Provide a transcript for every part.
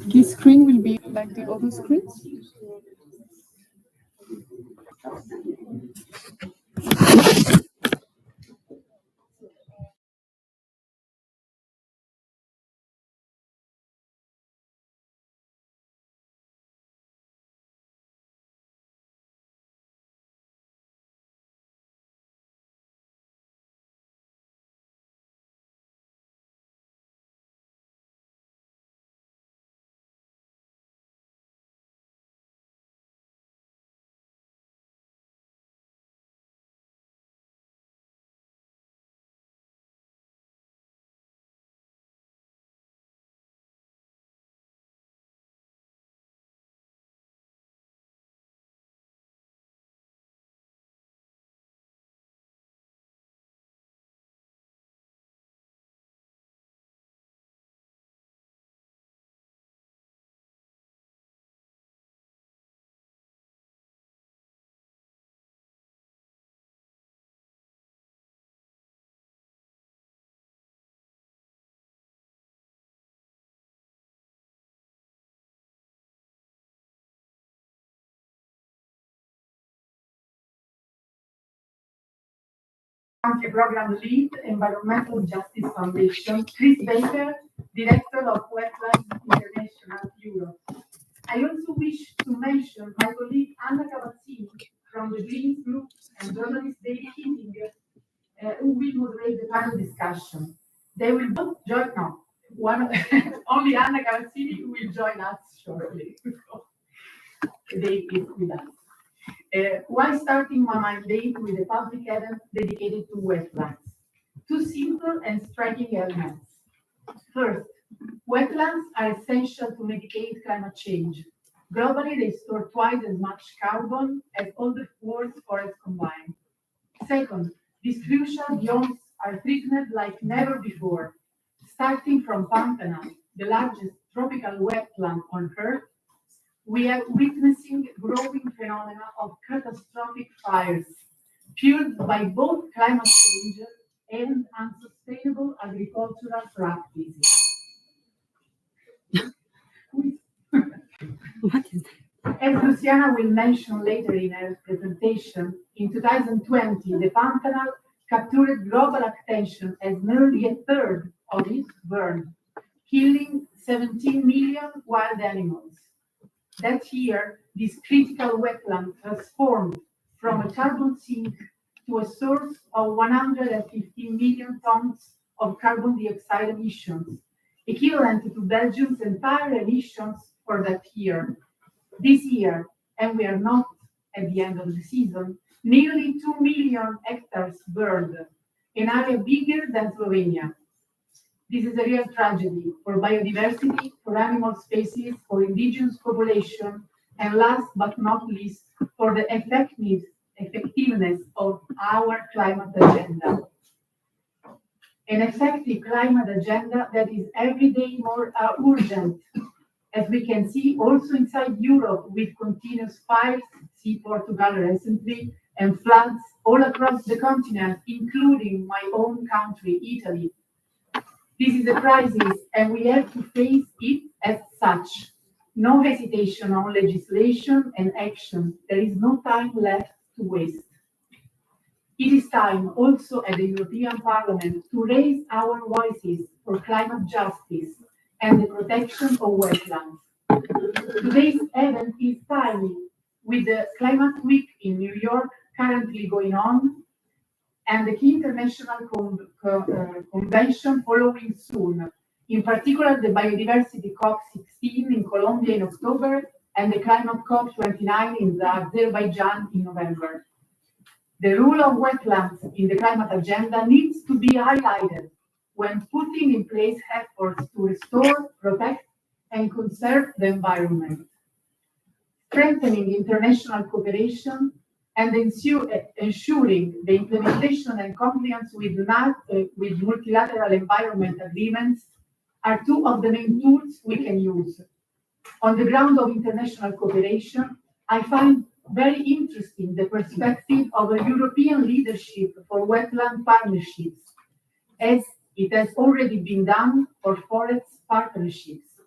This screen will be like the other screens? Country Program Lead, Environmental Justice Foundation, Chris Baker, Director of Wetlands International Europe. I also wish to mention my colleague Anna Cavazzini from the Greens Group and journalist David Keating, who will moderate the panel discussion. They will both join now. Only Anna Cavazzini who will join us shortly. They is with us. While starting my mandate with a public event dedicated to wetlands. Two simple and striking elements. First, wetlands are essential to mitigate climate change. Globally, they store twice as much carbon as all the world's forests combined. Second, these crucial biomes are treated like never before. Starting from Pantanal, the largest tropical wetland on Earth, we are witnessing growing phenomena of catastrophic fires, fueled by both climate change and unsustainable agricultural practices. As Luciana will mention later in her presentation, in 2020, the Pantanal captured global attention as nearly a third of it burned, killing 17 million wild animals. That year, this critical wetland transformed from a carbon sink to a source of 115 million tons of carbon dioxide emissions, equivalent to Belgium's entire emissions for that year. This year, and we are not at the end of the season, nearly 2 million hectares burned, an area bigger than Slovenia. This is a real tragedy for biodiversity, for animal species, for indigenous population, and last but not least, for the effectiveness of our climate agenda. An effective climate agenda that is every day more urgent, as we can see also inside Europe with continuous fires, see Portugal recently, and floods all across the continent, including my own country, Italy. This is a crisis, and we have to face it as such. No hesitation on legislation and action. There is no time left to waste. It is time also at the European Parliament to raise our voices for climate justice and the protection of wetlands. Today's event is timely, with the Climate Week in New York currently going on, and the key international convention following soon, in particular the Biodiversity COP16 in Colombia in October and the Climate COP29 in Azerbaijan in November. The role of wetlands in the climate agenda needs to be highlighted when putting in place efforts to restore, protect, and conserve the environment. Strengthening international cooperation and ensuring the implementation and compliance with multilateral environment agreements are two of the main tools we can use. On the ground of international cooperation, I find very interesting the perspective of a European leadership for wetland partnerships, as it has already been done for forest partnerships.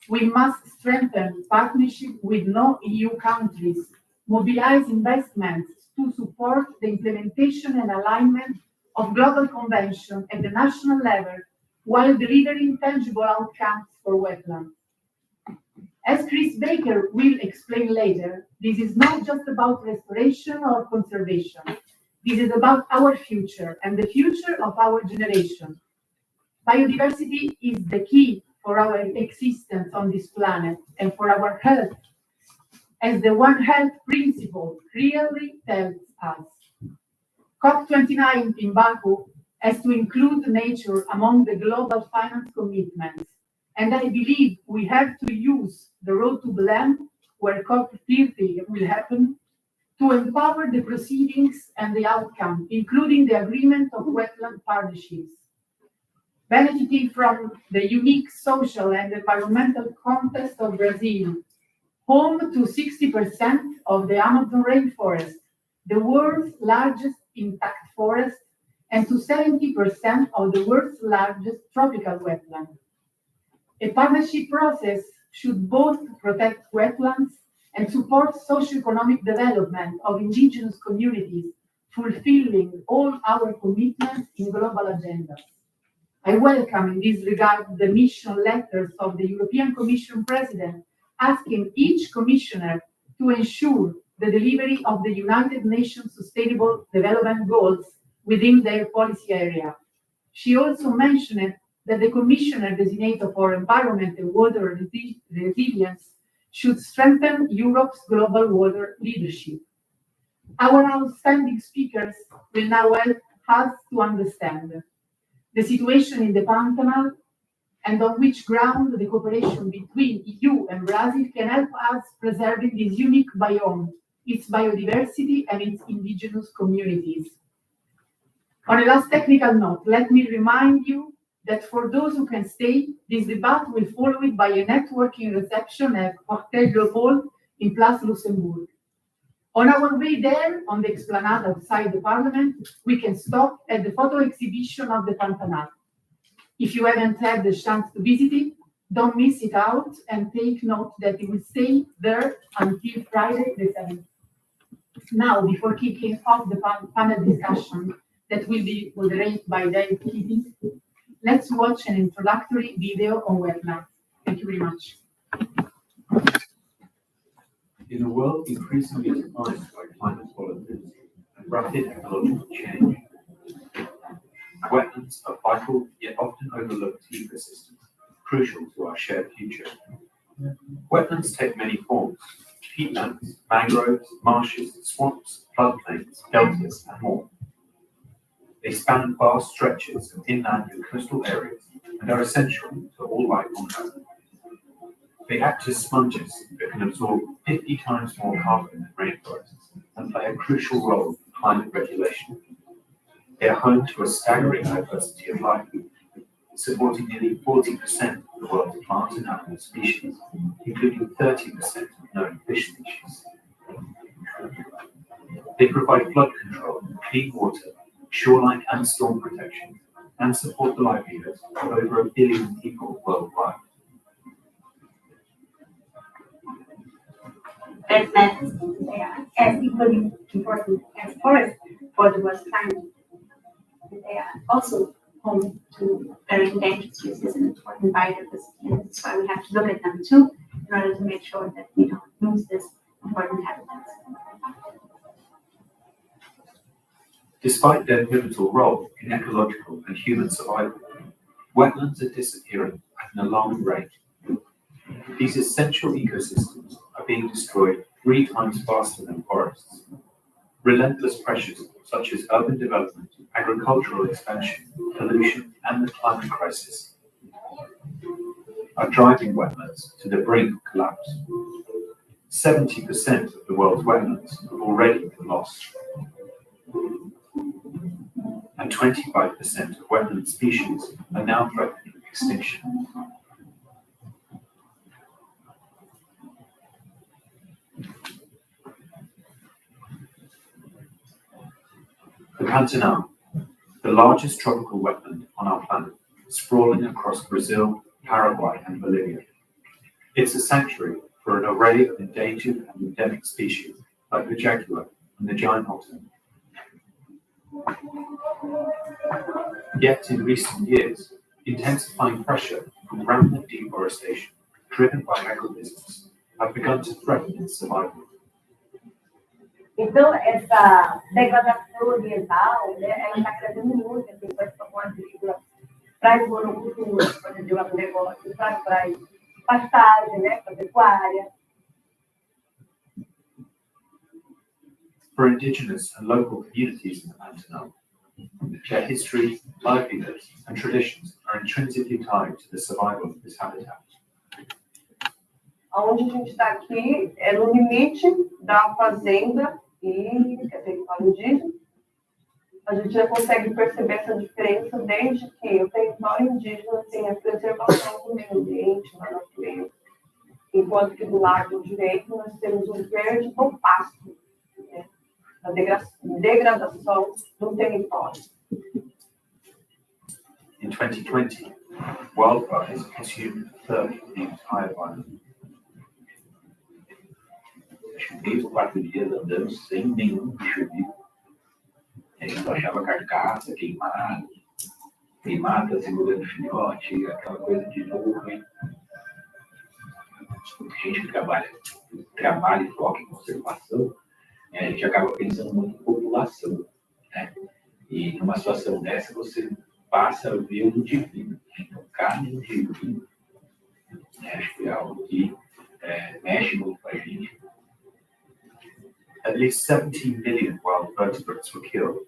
We must strengthen partnership with non-EU countries, mobilize investments to support the implementation and alignment of global conventions at the national level while delivering tangible outcomes for wetlands. As Chris Baker will explain later, this is not just about restoration or conservation. This is about our future and the future of our generation. Biodiversity is the key for our existence on this planet and for our health, as the One Health principle clearly tells us. COP29 in Baku has to include nature among the global finance commitments, and I believe we have to use the road to Belém, where COP30 will happen, to empower the proceedings and the outcome, including the agreement of wetland partnerships. Benefiting from the unique social and environmental context of Brazil, home to 60% of the Amazon rainforest, the world's largest intact forest, and to 70% of the world's largest tropical wetland. A partnership process should both protect wetlands and support socio-economic development of indigenous communities, fulfilling all our commitments in global agendas. I welcome in this regard the mission letters of the European Commission President asking each commissioner to ensure the delivery of the United Nations Sustainable Development Goals within their policy area. She also mentioned that the Commissioner designated for Environment and Water Resilience should strengthen Europe's global water leadership. Our outstanding speakers will now help us to understand the situation in the Pantanal and on which ground the cooperation between EU and Brazil can help us preserving this unique biome, its biodiversity and its indigenous communities. On a last technical note, let me remind you that for those who can stay, this debate will follow it by a networking reception at Hotel de Paul in Place Luxembourg. On our way there, on the esplanade outside the Parliament, we can stop at the photo exhibition of the Pantanal. If you haven't had the chance to visit it, don't miss it out and take note that it will stay there until Friday the 7th. Now, before kicking off the panel discussion that will be moderated by Dave Keating, let's watch an introductory video on wetlands. Thank you very much. In a world increasingly defined by climate volatility and rapid ecological change, wetlands are vital yet often overlooked ecosystems, crucial to our shared future. Wetlands take many forms: peatlands, mangroves, marshes, swamps, floodplains, deltas, and more. They span vast stretches of inland and coastal areas and are essential to all life on Earth. They act as sponges that can absorb 50 times more carbon than rainforests and play a crucial role in climate regulation. They are home to a staggering diversity of life, supporting nearly 40% of the world's plant and animal species, including 30% of known fish species. They provide flood control, clean water, shoreline and storm protection, and support the livelihoods of over 1 billion people worldwide. Wetlands, they are as equally important as forests for the world's climate. They are also home to very endangered species and important biodiversity, and that's why we have to look at them too, in order to make sure that we don't lose this important habitats. Despite their pivotal role in ecological and human survival, wetlands are disappearing at an alarming rate. These essential ecosystems are being destroyed 3 times faster than forests. Relentless pressures such as urban development, agricultural expansion, pollution, and the climate crisis are driving wetlands to the brink of collapse. 70% of the world's wetlands have already been lost, and 25% of wetland species are now threatening extinction. The Pantanal, the largest tropical wetland on our planet, sprawling across Brazil, Paraguay, and Bolivia. It's a sanctuary for an array of endangered and endemic species like the jaguar and the giant otter. Yet in recent years, intensifying pressure from rampant deforestation driven by agribusiness have begun to threaten its survival. Então, essa degradação ambiental, né, ela está crescendo muito, assim, com essa quantidade para monocultura, para fazer um negócio, para pastagem, né, para pecuária. For indigenous and local communities in the Pantanal, their history, livelihoods, and traditions are intrinsically tied to the survival of this habitat. Onde a gente está aqui é no limite da fazenda e território indígena. A gente já consegue perceber essa diferença desde que o território indígena tem a preservação do meio ambiente, da natureza, enquanto que do lado direito nós temos um verde com pasto, né, a degradação do território. In 2020, wildfires consumed a third of the entire island. Fiquei por 4 dias andando sem nenhum bicho vivo. A gente achava carcaça, queimada segurando filhote, aquela coisa de novo, né? Gente que trabalha e foca em conservação, né? A gente acaba pensando muito em população, né? E numa situação dessa você passa a ver o divino, né? Então, carne do divino, né? Acho que é algo que mexe muito com a gente. At least 17 million wild vertebrates were killed,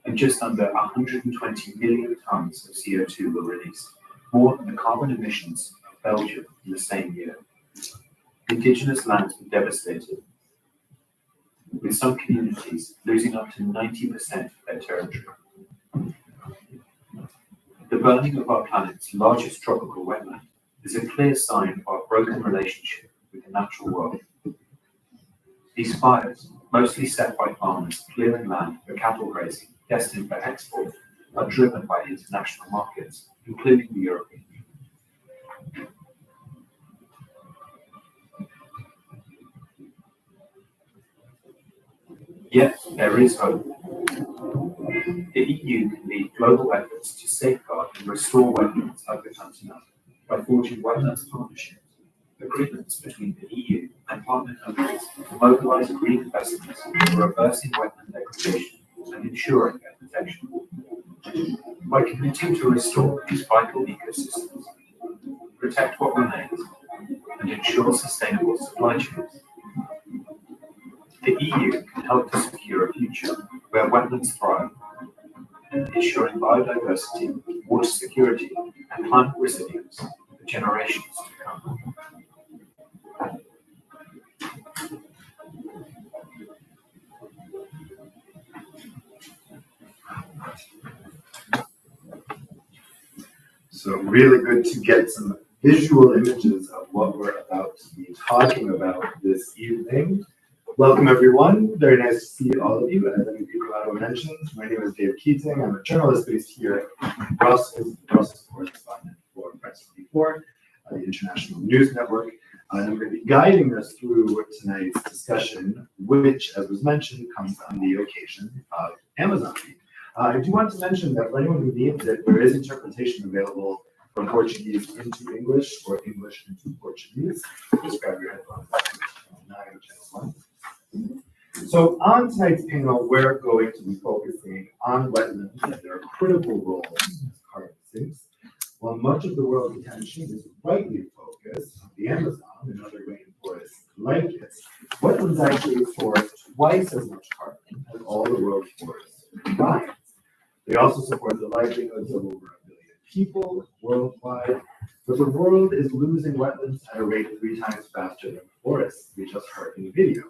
and just under 120 million tons of CO2 were released, more than the carbon emissions of Belgium in the same year. Indigenous lands were devastated, with some communities losing up to 90% of their territory. The burning of our planet's largest tropical wetland is a clear sign of our broken relationship with the natural world. These fires, mostly set by farmers clearing land for cattle grazing destined for export, are driven by international markets, including the European Union. Yet there is hope. The EU can lead global efforts to safeguard and restore wetlands like the Pantanal by forging wetlands partnerships, agreements between the EU and partner countries to mobilise green investments for reversing wetland degradation and ensuring their protection. By committing to restore these vital ecosystems, protect what remains, and ensure sustainable supply chains, the EU can help to secure a future where wetlands thrive, ensuring biodiversity, water security, and climate resilience for generations to come. So really good to get some visual images of what we're about to be talking about this evening. Welcome everyone, very nice to see all of you. As I think Colorado mentioned, my name is Dave Keating. I'm a journalist based here in Brussels, Brussels correspondent for Press 24, the international news network. And I'm going to be guiding us through tonight's discussion, which, as was mentioned, comes on the occasion of Amazon Week. I do want to mention that for anyone who needs it, there is interpretation available from Portuguese into English or English into Portuguese. Just grab your headphones. Channel 1. So on tonight's panel, we're going to be focusing on wetlands and their critical role as carbon sinks. While much of the world's attention is rightly focused on the Amazon and other rainforests like it, wetlands actually store twice as much carbon as all the world's forests combined. They also support the livelihoods of over 1 billion people worldwide, but the world is losing wetlands at a rate 3 times faster than forests we just heard in the video.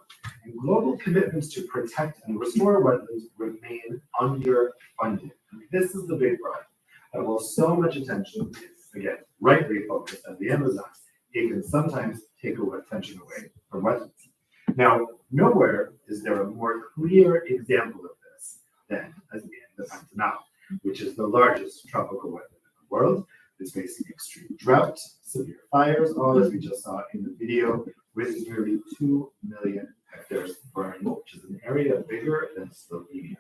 And global commitments to protect and restore wetlands remain underfunded. And this is the big problem. That while so much attention is, again, rightly focused on the Amazon, it can sometimes take attention away from wetlands. Now, nowhere is there a more clear example of this than as in the Pantanal, which is the largest tropical wetland in the world. It's facing extreme drought, severe fires, all as we just saw in the video, with nearly 2 million hectares burned, which is an area bigger than Slovenia.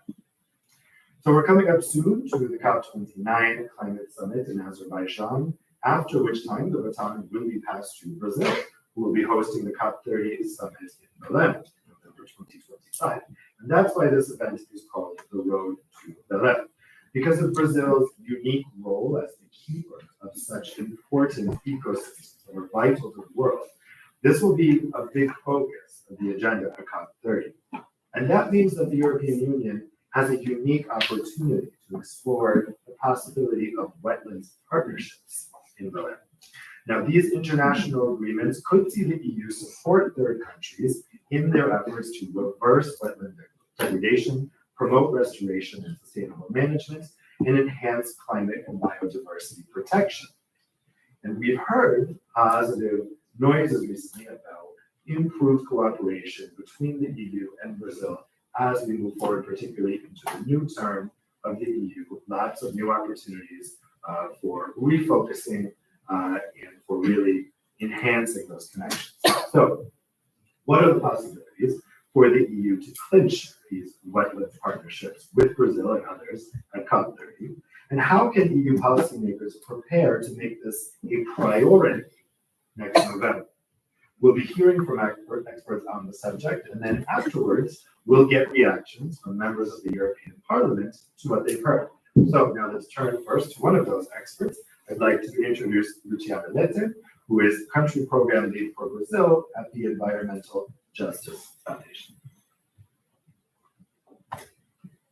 So we're coming up soon to the COP29 climate summit in Azerbaijan, after which time the baton will be passed to Brazil, who will be hosting the COP30 summit in Belém, November 2025. And that's why this event is called the Road to Belém, because of Brazil's unique role as the keeper of such important ecosystems that are vital to the world. This will be a big focus of the agenda for COP30. And that means that the European Union has a unique opportunity to explore the possibility of wetlands partnerships in Belém. Now, these international agreements could see the EU support third countries in their efforts to reverse wetland degradation, promote restoration and sustainable management, and enhance climate and biodiversity protection. And we've heard positive noises recently about improved cooperation between the EU and Brazil as we move forward, particularly into the new term of the EU, with lots of new opportunities for refocusing and for really enhancing those connections. So, what are the possibilities for the EU to clinch these wetland partnerships with Brazil and others at COP30? And how can EU policymakers prepare to make this a priority next November? We'll be hearing from experts on the subject, and then afterwards, we'll get reactions from members of the European Parliament to what they've heard. So now let's turn first to one of those experts. I'd like to introduce Luciana Lete, who is Country Program Lead for Brazil at the Environmental Justice Foundation.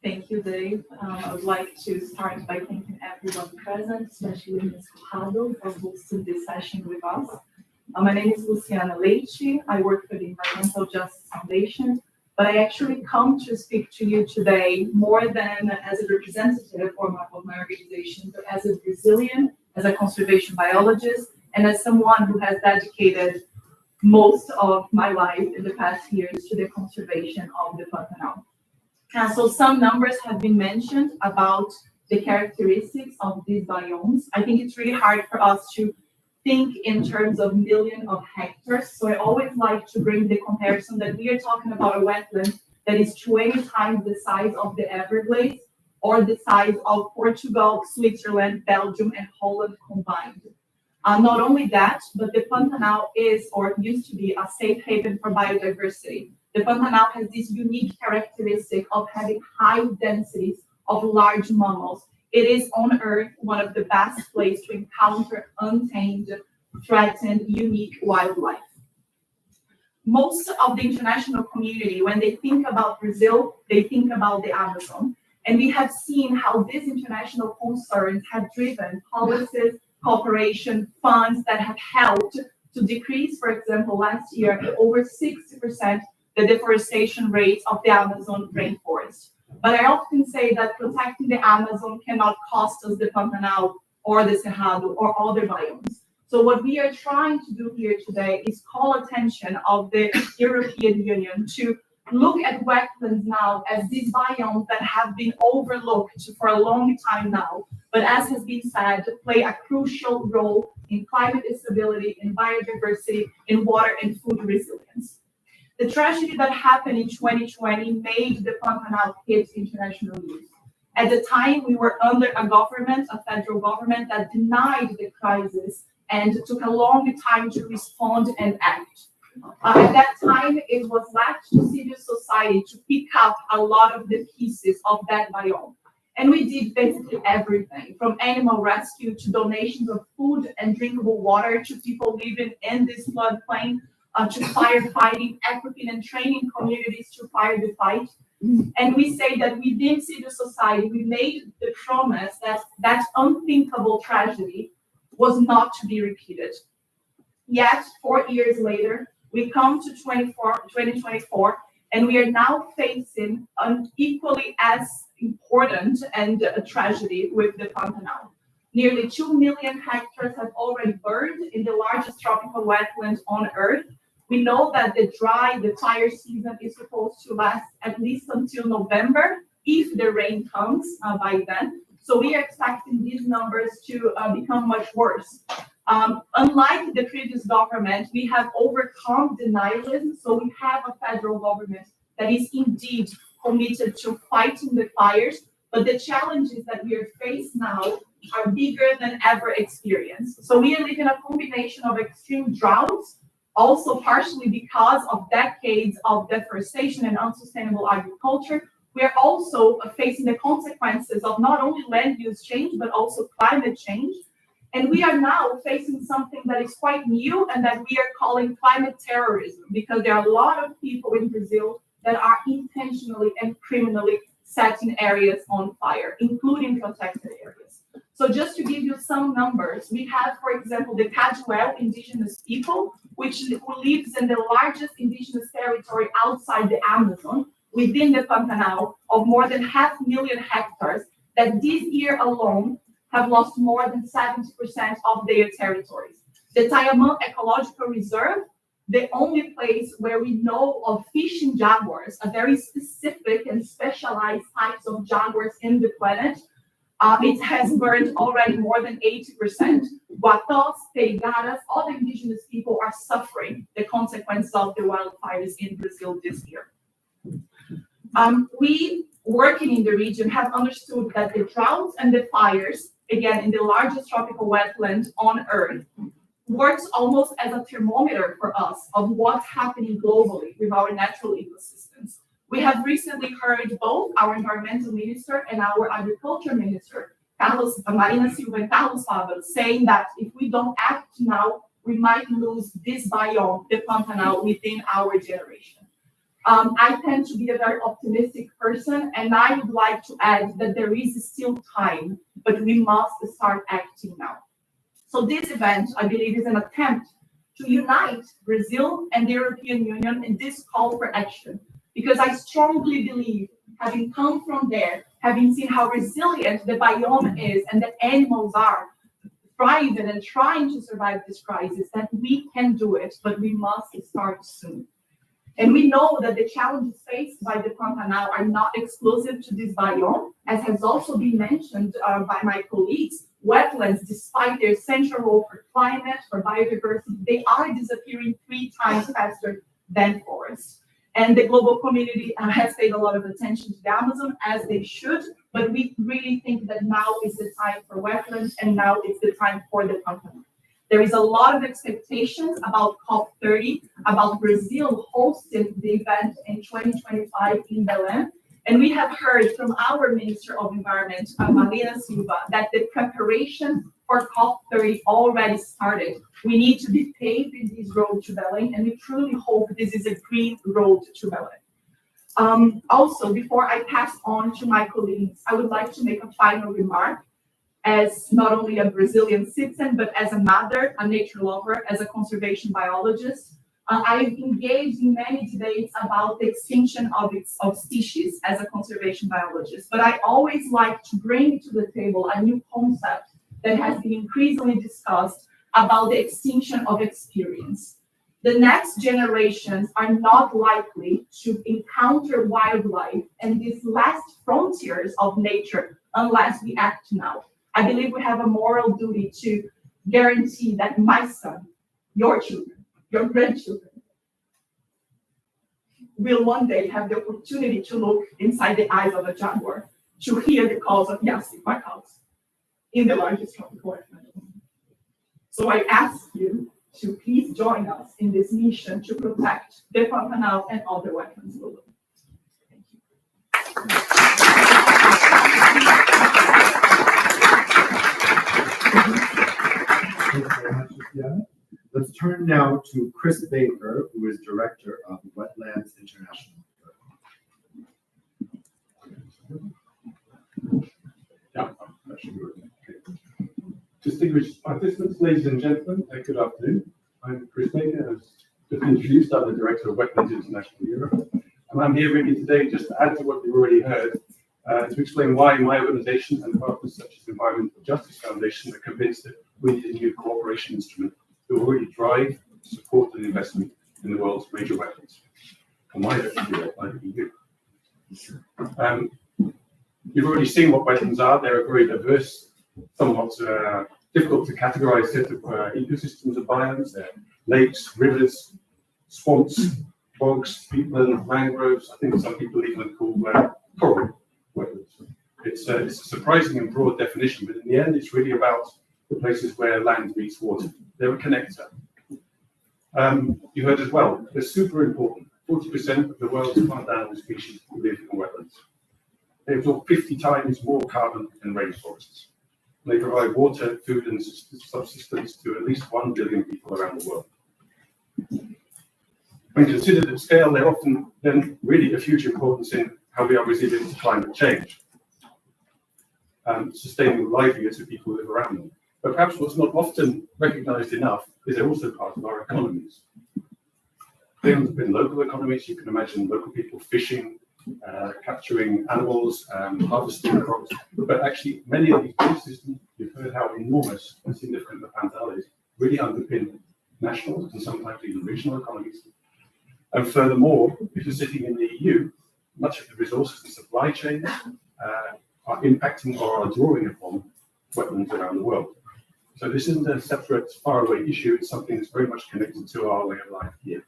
Thank you, Dave. I would like to start by thanking everyone present, especially Ms. Corrado, for hosting this session with us. My name is Luciana Leite. I work for the Environmental Justice Foundation, but I actually come to speak to you today more than as a representative of my organization, but as a Brazilian, as a conservation biologist, and as someone who has dedicated most of my life in the past years to the conservation of the Pantanal. So some numbers have been mentioned about the characteristics of these biomes. I think it's really hard for us to think in terms of millions of hectares. So I always like to bring the comparison that we are talking about a wetland that is 20 times the size of the Everglades or the size of Portugal, Switzerland, Belgium, and Holland combined. Not only that, but the Pantanal is or used to be a safe haven for biodiversity. The Pantanal has this unique characteristic of having high densities of large mammals. It is on Earth one of the best places to encounter untamed, threatened, unique wildlife. Most of the international community, when they think about Brazil, they think about the Amazon. And we have seen how these international concerns have driven policies, cooperation, funds that have helped to decrease, for example, last year, over 60% the deforestation rates of the Amazon rainforest. But I often say that protecting the Amazon cannot cost us the Pantanal or the Cerrado or other biomes. So what we are trying to do here today is call attention of the European Union to look at wetlands now as these biomes that have been overlooked for a long time now, but as has been said, play a crucial role in climate stability, in biodiversity, in water and food resilience. The tragedy that happened in 2020 made the Pantanal hit international news. At the time, we were under a government, a federal government that denied the crisis and took a long time to respond and act. At that time, it was left to civil society to pick up a lot of the pieces of that biome. And we did basically everything, from animal rescue to donations of food and drinkable water to people living in this floodplain, to firefighting, equipping and training communities to fight the fight. And we say that within civil society, we made the promise that that unthinkable tragedy was not to be repeated. Yet, 4 years later, we come to 2024, and we are now facing an equally as important and a tragedy with the Pantanal. Nearly 2 million hectares have already burned in the largest tropical wetland on Earth. We know that the fire season is supposed to last at least until November, if the rain comes by then. So we are expecting these numbers to become much worse. Unlike the previous government, we have overcome denialism. So we have a federal government that is indeed committed to fighting the fires, but the challenges that we are faced now are bigger than ever experienced. So we are living a combination of extreme droughts, also partially because of decades of deforestation and unsustainable agriculture. We are also facing the consequences of not only land use change, but also climate change. And we are now facing something that is quite new and that we are calling climate terrorism, because there are a lot of people in Brazil that are intentionally and criminally setting areas on fire, including protected areas. So just to give you some numbers, we have, for example, the Cajuel indigenous people, who lives in the largest indigenous territory outside the Amazon, within the Pantanal, of more than 500,000 hectares, that this year alone have lost more than 70% of their territories. The Tayamã Ecological Reserve, the only place where we know of fishing jaguars, a very specific and specialized types of jaguars in the planet, it has burned already more than 80%. Guatós, Peigaras, all the indigenous people are suffering the consequences of the wildfires in Brazil this year. We, working in the region, have understood that the droughts and the fires, again, in the largest tropical wetland on Earth, works almost as a thermometer for us of what's happening globally with our natural ecosystems. We have recently heard both our environmental minister and our agriculture minister, Marina Silva and Carlos Fávaro, saying that if we don't act now, we might lose this biome, the Pantanal, within our generation. I tend to be a very optimistic person, and I would like to add that there is still time, but we must start acting now. So this event, I believe, is an attempt to unite Brazil and the European Union in this call for action, because I strongly believe, having come from there, having seen how resilient the biome is and the animals are thriving and trying to survive this crisis, that we can do it, but we must start soon. And we know that the challenges faced by the Pantanal are not exclusive to this biome, as has also been mentioned by my colleagues. Wetlands, despite their central role for climate, for biodiversity, they are disappearing 3 times faster than forests. And the global community has paid a lot of attention to the Amazon, as they should, but we really think that now is the time for wetlands, and now is the time for the Pantanal. There is a lot of expectations about COP30, about Brazil hosting the event in 2025 in Belém. And we have heard from our Minister of Environment, Marina Silva, that the preparation for COP30 already started. We need to be paving this road to Belém, and we truly hope this is a green road to Belém. Also, before I pass on to my colleagues, I would like to make a final remark. As not only a Brazilian citizen, but as a mother, a nature lover, as a conservation biologist, I've engaged in many debates about the extinction of species as a conservation biologist. But I always like to bring to the table a new concept that has been increasingly discussed about the extinction of experience. The next generations are not likely to encounter wildlife and these last frontiers of nature unless we act now. I believe we have a moral duty to guarantee that my son, your children, your grandchildren will one day have the opportunity to look inside the eyes of a jaguar, to hear the calls of Yassi, my house, in the largest tropical wetland. So I ask you to please join us in this mission to protect the Pantanal and other wetlands globally. Thank you. Thank you very much, Luciana. Let's turn now to Chris Baker, who is Director of Wetlands International. Yeah, that should be working. Okay. Distinguished participants, ladies and gentlemen, good afternoon. I'm Chris Baker, as just introduced. I'm the Director of Wetlands International Europe. And I'm here with you today just to add to what you've already heard, to explain why my organization and partners such as the Environmental Justice Foundation are convinced that we need a new cooperation instrument to already drive, support, and investment in the world's major wetlands. And why don't we do that? Why don't we do? You've already seen what wetlands are. They're a very diverse, somewhat difficult to categorize set of ecosystems of biomes. There are lakes, rivers, swamps, bogs, peatland, mangroves. I think some people even call coral wetlands. It's a surprising and broad definition, but in the end, it's really about the places where land meets water. They're a connector. You heard as well, they're super important. 40% of the world's plant animal species live in wetlands. They absorb 50 times more carbon than rainforests. They provide water, food, and subsistence to at least 1 billion people around the world. When considered at scale, they're often then really of huge importance in how we are resilient to climate change, sustaining the livelihoods of people who live around them. But perhaps what's not often recognized enough is they're also part of our economies. They underpin local economies. You can imagine local people fishing, capturing animals, harvesting crops. But actually, many of these ecosystems, you've heard how enormous and significant the Pantanal is, really underpin national and sometimes even regional economies. And furthermore, if you're sitting in the EU, much of the resources and supply chains are impacting or are drawing upon wetlands around the world. So this isn't a separate, faraway issue. It's something that's very much connected to our way of life here.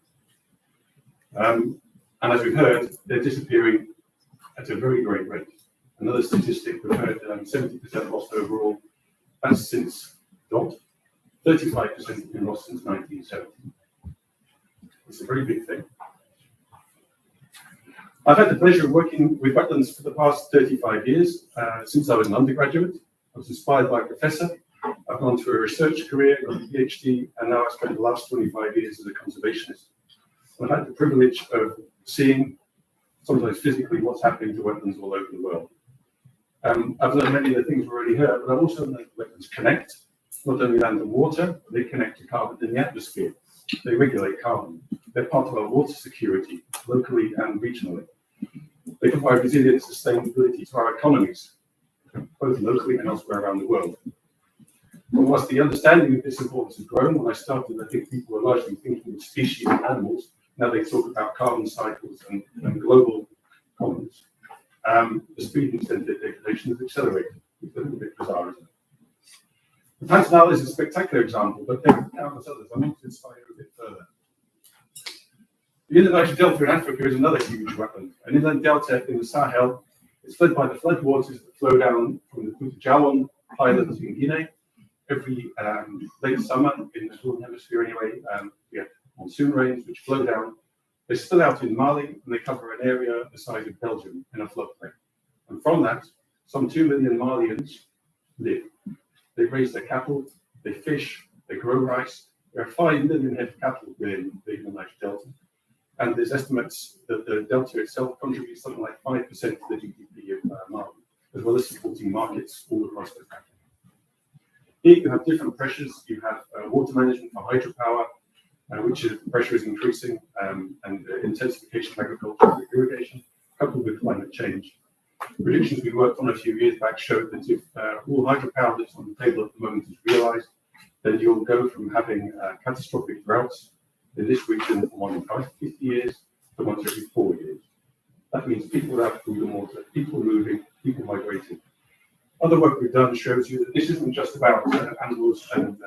And as we've heard, they're disappearing at a very great rate. Another statistic we've heard, 70% lost overall. That's since dot. 35% have been lost since 1970. It's a very big thing. I've had the pleasure of working with wetlands for the past 35 years, since I was an undergraduate. I was inspired by a professor. I've gone through a research career, got a PhD, and now I've spent the last 25 years as a conservationist. I've had the privilege of seeing, sometimes physically, what's happening to wetlands all over the world. I've learned many of the things we've already heard, but I've also learned that wetlands connect, not only land and water, they connect to carbon in the atmosphere. They regulate carbon. They're part of our water security, locally and regionally. They provide resilience and sustainability to our economies, both locally and elsewhere around the world. But whilst the understanding of this importance has grown, when I started, I think people were largely thinking of species and animals. Now they talk about carbon cycles and global commons. The speed and extent of degradation has accelerated. It's a little bit bizarre, isn't it? The Pantanal is a spectacular example, but there are countless others. I want to inspire you a bit further. The Indigenous Delta in Africa is another huge wetland. An inland delta in the Sahel is fed by the floodwaters that flow down from the Putujawan highlands in Guinea. Every late summer, in the northern hemisphere anyway, we have monsoon rains which flow down. They spill out in Mali and they cover an area the size of Belgium in a floodplain. And from that, some 2 million Malians live. They raise their cattle, they fish, they grow rice. There are 5 million head of cattle within the Niger Delta. And there's estimates that the delta itself contributes something like 5% to the GDP of Mali, as well as supporting markets all across the country. Here you have different pressures. You have water management for hydropower, which is, pressure is increasing, and intensification of agriculture for irrigation, coupled with climate change. Predictions we worked on a few years back showed that if all hydropower that's on the table at the moment is realised, then you'll go from having catastrophic droughts in this region for 1 in 50 years to once every 4 years. That means people without food and water, people moving, people migrating. Other work we've done shows you that this isn't just about animals and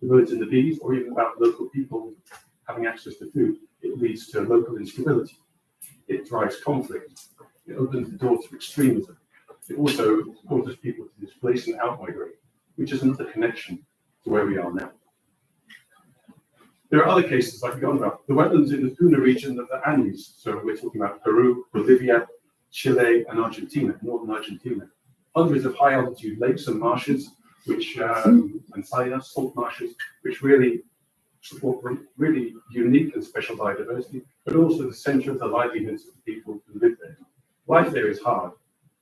the birds and the bees, or even about local people having access to food. It leads to local instability. It drives conflict. It opens the door to extremism. It also causes people to displace and outmigrate, which is another connection to where we are now. There are other cases I can go on about. The wetlands in the Puna region of the Andes. So we're talking about Peru, Bolivia, Chile, and Argentina, northern Argentina. Hundreds of high altitude lakes and marshes, which and salinas, salt marshes, which really support really unique and special biodiversity, but also the center of the livelihoods of the people who live there. Life there is hard,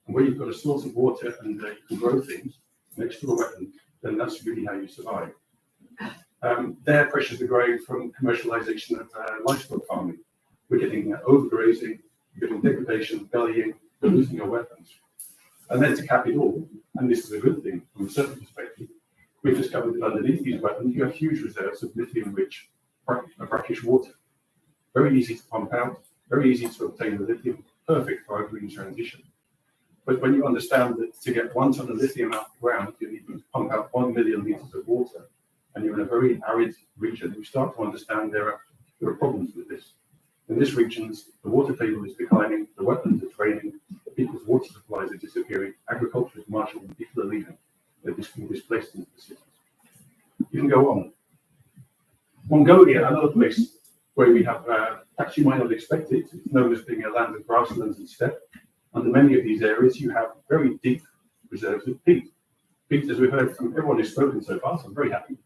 and where you've got a source of water and you can grow things next to a wetland, then that's really how you survive. Their pressures are growing from commercialization of livestock farming. We're getting overgrazing, we're getting degradation, gullying, we're losing our wetlands. And then to cap it all, and this is a good thing from a certain perspective, we've discovered that underneath these wetlands, you have huge reserves of lithium-rich brackish water. Very easy to pump out, very easy to obtain the lithium, perfect for our green transition. But when you understand that to get 1 ton of lithium out of the ground, you need to pump out 1 million litres of water, and you're in a very arid region, you start to understand there are problems with this. In this region, the water table is declining, the wetlands are draining, people's water supplies are disappearing, agriculture is marshalling, people are leaving, they're just being displaced into the cities. You can go on. Mongolia, another place where we have, perhaps you might not expect it, it's known as being a land of grasslands and steppe. Under many of these areas, you have very deep reserves of peat. Peat, as we've heard from everyone who's spoken so far, so I'm very happy,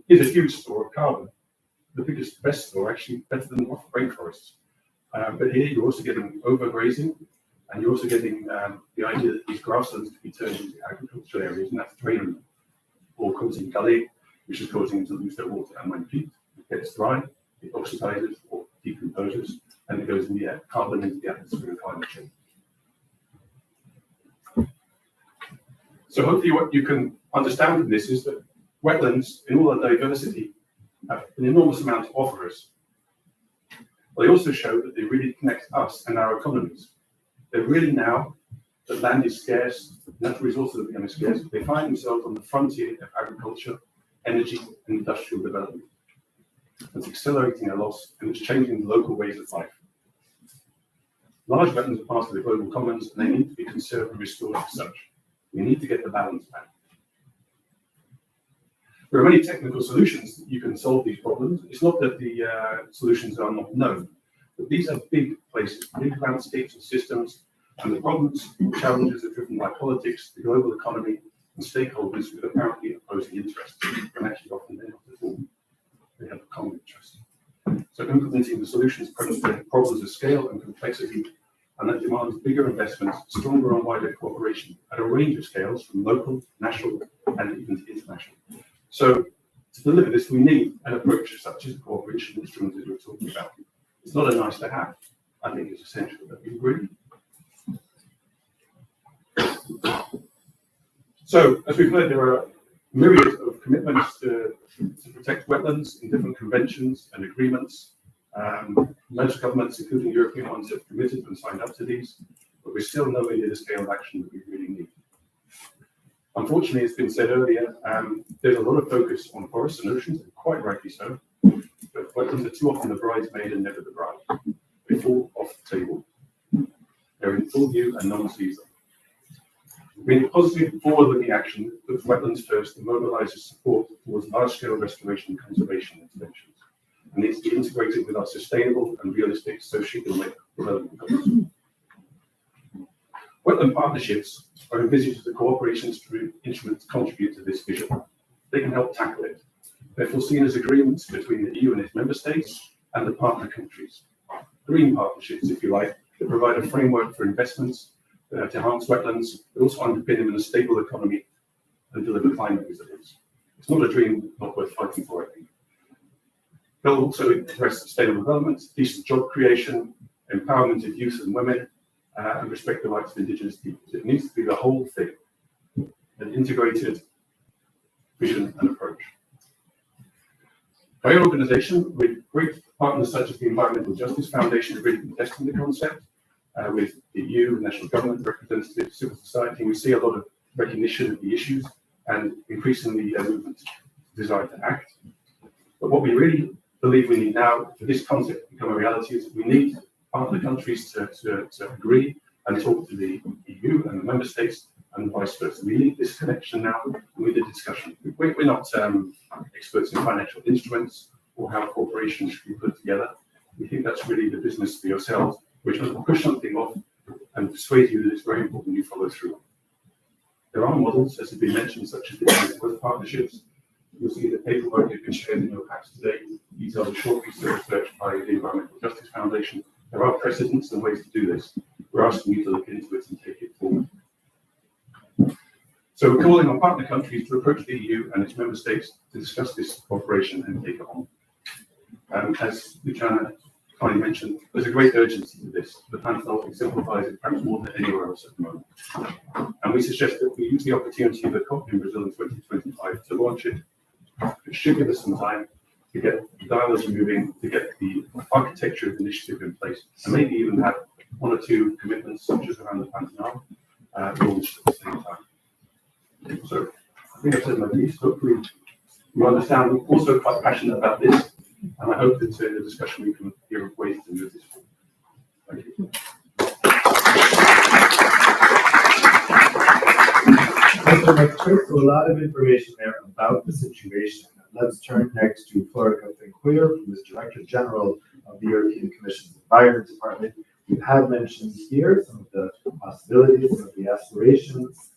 is a huge store of carbon. The biggest, best store, actually better than rainforests. But here you're also getting overgrazing, and you're also getting the idea that these grasslands can be turned into agricultural areas, and that's draining them, or causing gully, which is causing them to lose their water. And when peat gets dry, it oxidizes or decomposes, and it goes in the air, carbon into the atmosphere and climate change. So hopefully what you can understand from this is that wetlands, in all their diversity, have an enormous amount to offer us. But they also show that they really connect us and our economies. They're really now that land is scarce, natural resources are becoming scarce, they find themselves on the frontier of agriculture, energy, and industrial development. It's accelerating a loss, and it's changing the local ways of life. Large wetlands are part of the global commons, and they need to be conserved and restored as such. We need to get the balance back. There are many technical solutions that you can solve these problems. It's not that the solutions are not known, but these are big places, big landscapes and systems, and the problems and challenges are driven by politics, the global economy, and stakeholders with apparently opposing interests, and actually often they're not at all. They have a common interest. So implementing the solutions present problems of scale and complexity, and that demands bigger investments, stronger and wider cooperation at a range of scales, from local, national, and even international. So to deliver this, we need an approach such as the cooperation instrument that we're talking about. It's not a nice to have. I think it's essential that we agree. So, as we've heard, there are myriad of commitments to protect wetlands in different conventions and agreements. Most governments, including European ones, have committed and signed up to these, but we're still nowhere near the scale of action that we really need. Unfortunately, it's been said earlier, there's a lot of focus on forests and oceans, and quite rightly so, but wetlands are too often the bridesmaid and never the bride. They fall off the table. They're in full view and no one sees them. We need positive forward-looking action that puts wetlands first and mobilizes support towards large-scale restoration and conservation interventions, and needs to be integrated with our sustainable and realistic socio-economic development goals. Wetland partnerships are envisaged as a cooperation instrument to contribute to this vision. They can help tackle it. They're foreseen as agreements between the EU and its member states and the partner countries. Green partnerships, if you like, that provide a framework for investments to enhance wetlands, but also underpin them in a stable economy and deliver climate resilience. It's not a dream not worth fighting for, I think. They'll also address sustainable development, decent job creation, empowerment of youth and women, and respect the rights of indigenous peoples. It needs to be the whole thing, an integrated vision and approach. By our organisation, with great partners such as the Environmental Justice Foundation, have really been testing the concept with the EU, national government representatives, civil society. We see a lot of recognition of the issues and increasingly a movement desire to act. But what we really believe we need now for this concept to become a reality is that we need partner countries to agree and talk to the EU and the member states and vice versa. We need this connection now with the discussion. We're not experts in financial instruments or how corporations should be put together. We think that's really the business for yourselves. We're trying to push something off and persuade you that it's very important you follow through. There are models, as has been mentioned, such as the EU Wetland Partnerships. You'll see the paperwork has been shared in your packs today. These are the short pieces of research by the Environmental Justice Foundation. There are precedents and ways to do this. We're asking you to look into it and take it forward. So we're calling on partner countries to approach the EU and its member states to discuss this cooperation and take it on. As Luciana kindly mentioned, there's a great urgency to this. The Pantanal exemplifies it perhaps more than anywhere else at the moment. And we suggest that we use the opportunity of the COP in Brazil in 2025 to launch it. It should give us some time to get the dialogues moving, to get the architecture of the initiative in place, and maybe even have one or two commitments, such as around the Pantanal, launched at the same time. So I think I've said my piece. Hopefully you understand I'm also quite passionate about this, and I hope that in the discussion we can hear of ways to move this forward. Thank you. So a lot of information there about the situation. Let's turn next to Flora Finqueer, who is Director General of the European Commission's Environment Department. We have mentioned here some of the possibilities, some of the aspirations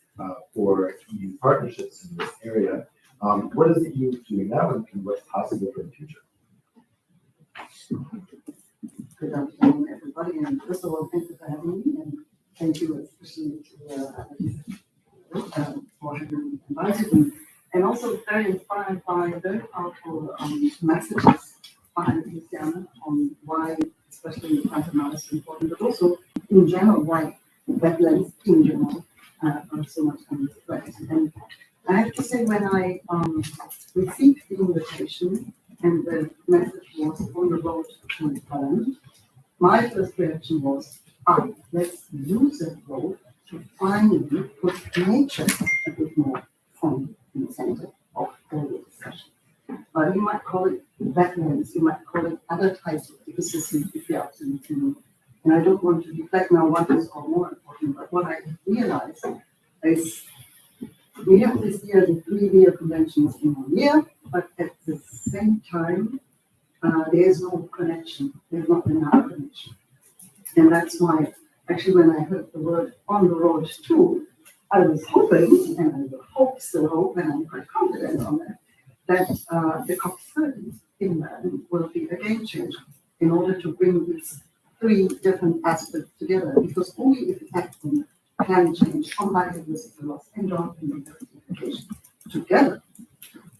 for EU partnerships in this area. What is the EU doing now, and what's possible for the future? Good afternoon, everybody, and first of all, thank you for having me, and thank you especially to for having invited me, and also very inspired by very powerful messages by Luciana on why, especially Pantanal is important, but also in general why wetlands in general are so much under threat. And I have to say, when I received the invitation and the message was on the road to Belém, my first reaction was, let's use that road to finally put nature a bit more front in the center of all the discussion. You might call it wetlands, you might call it other types of ecosystems if you're absolutely new. And I don't want to reflect now what is or more important, but what I realized is we have this year the 3 Rio conventions in 1 year, but at the same time, there is no connection. There's not enough connection. And that's why, actually, when I heard the word on the road to, I was hoping, and I will still hope, and I'm quite confident on that the COP30 in Belém will be a game changer in order to bring these 3 different aspects together. Because only if we act on climate change, on biodiversity loss, and on desertification together,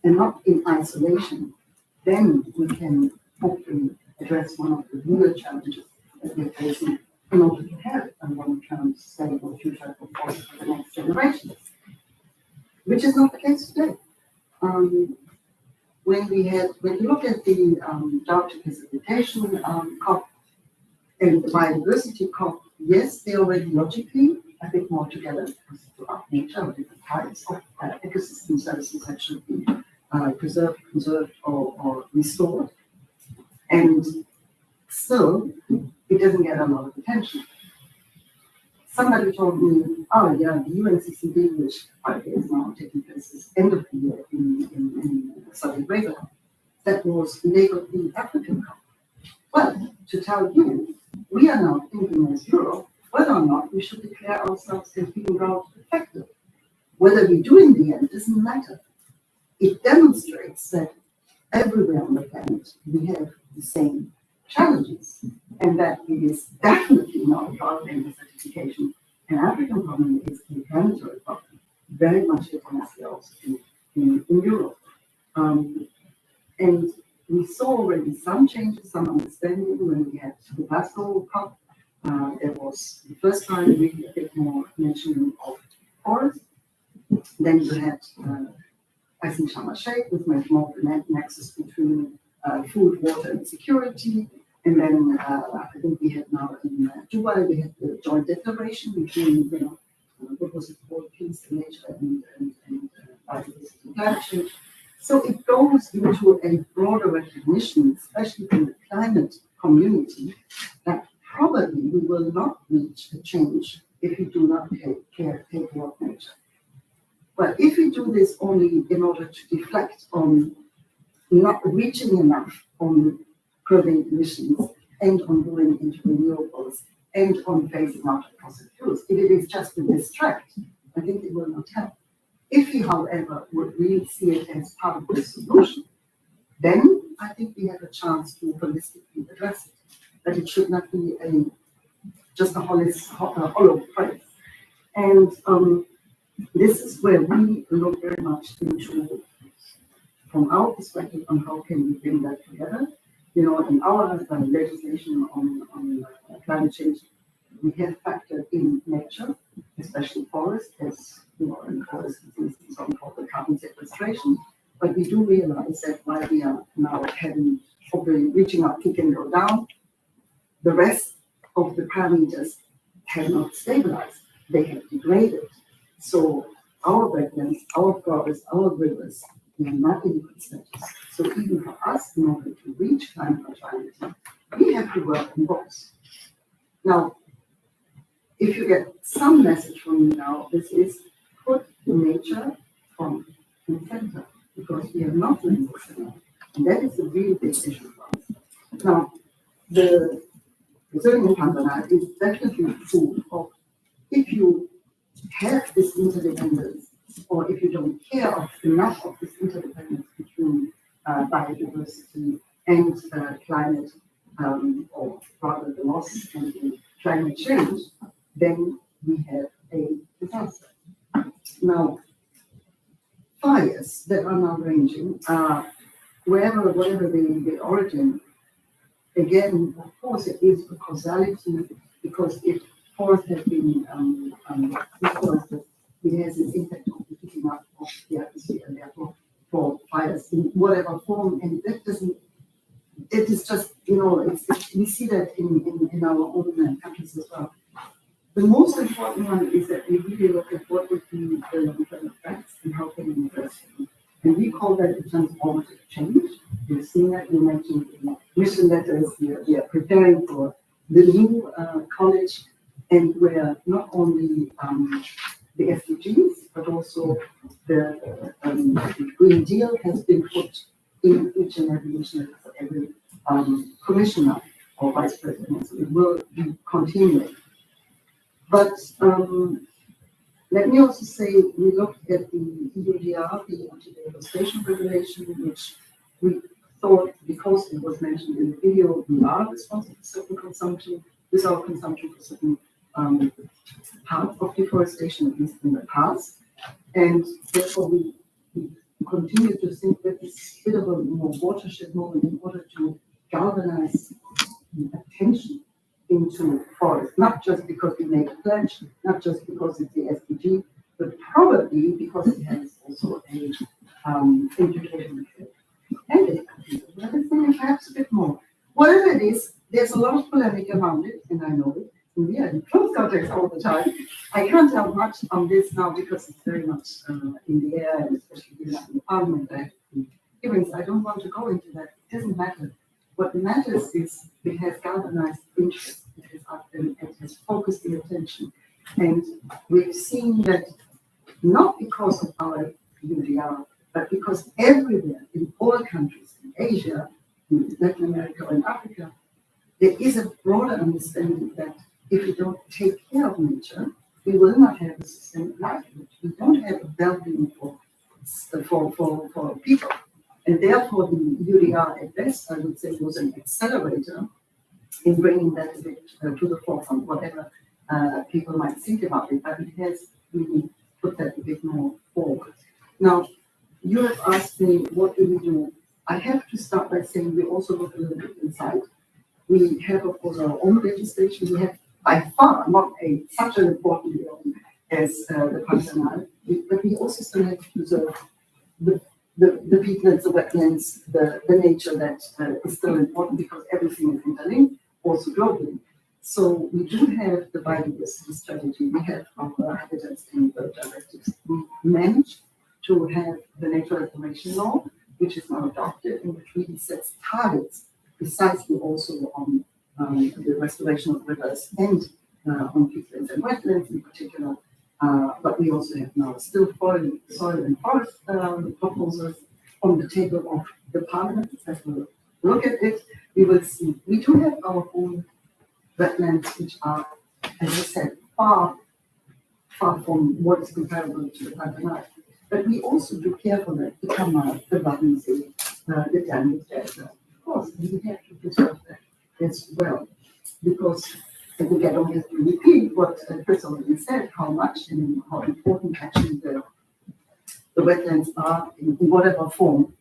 and not in isolation, then we can hopefully address one of the real challenges that we're facing in order to have a long-term sustainable future for the next generations, which is not the case today. When you look at the drought precipitation COP and the biodiversity COP, yes, they already logically a bit more together because of nature or different types of ecosystem services that should be preserved, conserved, or restored. And still, it doesn't get a lot of attention. Somebody told me, oh yeah, the UNCCD, which is now taking place this end of the year in Saudi Arabia, that was labeled the African Cup. Well, to tell you, we are now thinking as Europe whether or not we should declare ourselves as being drought affected. Whether we do in the end doesn't matter. It demonstrates that everywhere on the planet we have the same challenges, and that it is definitely not a problem in desertification. An African problem is a planetary problem, very much hitting us here also in Europe. And we saw already some changes, some understanding when we had the Glasgow COP. There was the first time really a bit more mentioning of forests. Then you had, I think, Sharm el-Sheikh with much more nexus between food, water, and security. And then I think we had now in Dubai, we had the joint declaration between, what was it called, peace, nature, and biodiversity, climate change. So it goes into a broader recognition, especially from the climate community, that probably we will not reach a change if we do not take care of nature. But if we do this only in order to deflect on not reaching enough on curbing emissions and on going into renewables and on phasing out of fossil fuels, if it is just to distract, I think it will not help. If we, however, would really see it as part of the solution, then I think we have a chance to holistically address it. That it should not be just a hollow phrase. And this is where we look very much into, from our perspective, on how can we bring that together. In our legislation on climate change, we have factored in nature, especially forests, as in forests, it's on called the carbon sequestration. But we do realize that while we are now hopefully reaching our peak and go down, the rest of the parameters have not stabilized. They have degraded. So our wetlands, our forests, our rivers, they are not in good status. So even for us, in order to reach climate neutrality, we have to work on both. Now, if you get some message from me now, this is put nature from the center, because we are not doing this enough. And that is a really big issue for us. Now, the reserving Pantanal is definitely true of if you have this interdependence, or if you don't care of enough of this interdependence between biodiversity and climate, or rather the loss and the climate change, then we have a disaster. Now, fires that are now ranging, whatever the origin, again, of course, it is a causality, because if forest has been deforested, it has an impact on the heating up of the atmosphere, and therefore for fires in whatever form, and that doesn't, it is just, we see that in our own countries as well. The most important one is that we really look at what would be the long-term effects and how can we address them. And we call that a transformative change. You've seen that, you mentioned in mission letters, we are preparing for the new college, and where not only the SDGs, but also the Green Deal has been put in each and every mission letter for every commissioner or vice president. So it will be continuing. But let me also say, we looked at the EUDR, the anti-deforestation regulation, which we thought, because it was mentioned in the video, we are responsible for certain consumption, with our consumption for certain parts of deforestation, at least in the past. And therefore, we continue to think that it's a bit of a more watershed moment in order to galvanize attention into forest, not just because we made a pledge, not just because it's the SDG, but probably because it has also a implication and perhaps a bit more. Whatever it is, there's a lot of polemic around it, and I know it. And we are in close contact all the time. I can't tell much on this now because it's very much in the air, and especially in the parliament. I don't want to go into that. It doesn't matter. What matters is it has galvanized interest, it has focused the attention. And we've seen that not because of our UDR, but because everywhere in all countries, in Asia, in Latin America, and Africa, there is a broader understanding that if we don't take care of nature, we will not have a sustainable livelihood. We don't have a well-being for people. And therefore, the UDR at best, I would say, was an accelerator in bringing that a bit to the forefront, whatever people might think about it, but it has really put that a bit more forward. Now, you have asked me, what do we do? I have to start by saying we also look a little bit inside. We have, of course, our own legislation. We have by far not such an important bill as the Pantanal, but we also still have to preserve the peatlands, the wetlands, the nature that is still important because everything is interlinked, also globally. So we do have the biodiversity strategy. We have our habitats and bird directives. We managed to have the nature restoration law, which is now adopted and which really sets targets precisely also on the restoration of rivers and on peatlands and wetlands in particular. But we also have now still soil and forest proposals on the table of the parliament. As we look at it, we will see. We do have our own wetlands, which are, as I said, far from what is comparable to the Pantanal. But we also do care for that, the Pantanal, the Belém, the Danube Delta. Of course, we have to preserve that as well, because I think I don't have to repeat what Chris already said, how much and how important actually the wetlands are in whatever form.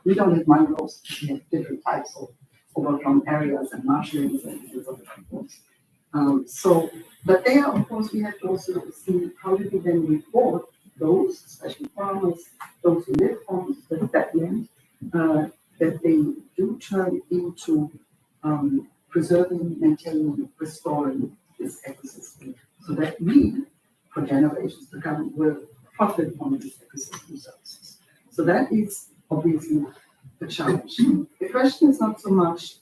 We don't have mangroves, we have different types of overgrown areas and marshlands and other forms. But there, of course, we have to also see how do we then report those, especially farmers, those who live on that land, that they do turn into preserving, maintaining, restoring this ecosystem so that we, for generations to come, will profit from these ecosystem services. So that is obviously the challenge. The question is not so much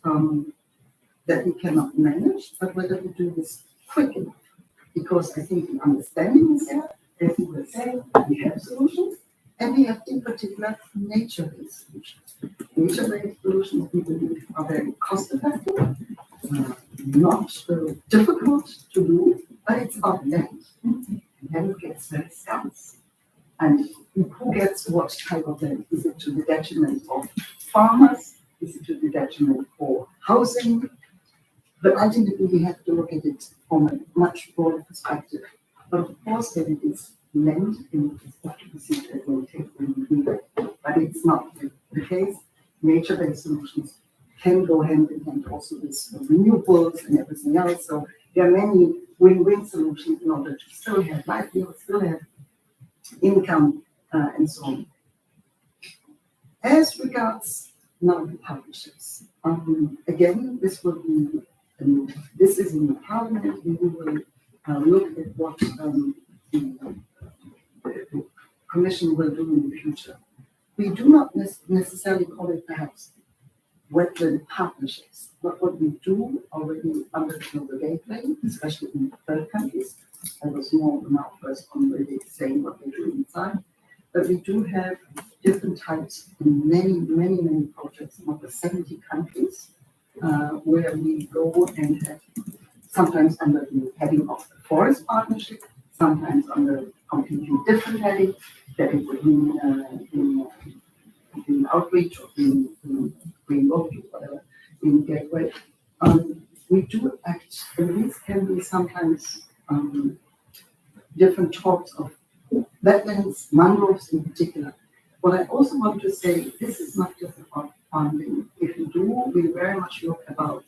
that we cannot manage, but whether we do this quick enough. Because I think the understanding is there, as you will say, we have solutions, and we have in particular nature-based solutions. Nature-based solutions we believe are very cost-effective, not difficult to do, but it's about land. And then it gets very scarce. And who gets what type of land? Is it to the detriment of farmers? Is it to the detriment for housing? But ultimately, we have to look at it from a much broader perspective. But of course, that it is land and it's got to be seen as we take when we do that. But it's not the case. Nature-based solutions can go hand in hand also with renewables and everything else. So there are many win-win solutions in order to still have livelihood, still have income, and so on. As regards now the partnerships, again, this will be, this is in the parliament, we will look at what the commission will do in the future. We do not necessarily call it perhaps wetland partnerships, but what we do already under the Global Gateway, especially in third countries, I was more now first on really saying what we do inside, but we do have different types in many projects in over 70 countries, where we go and have sometimes under the heading of the forest partnership, sometimes under completely different heading, that it would mean in outreach or in green work or whatever, in gateway. We do act, and these can be sometimes different talks of wetlands, mangroves in particular. What I also want to say, this is not just about funding. If you do, we very much look about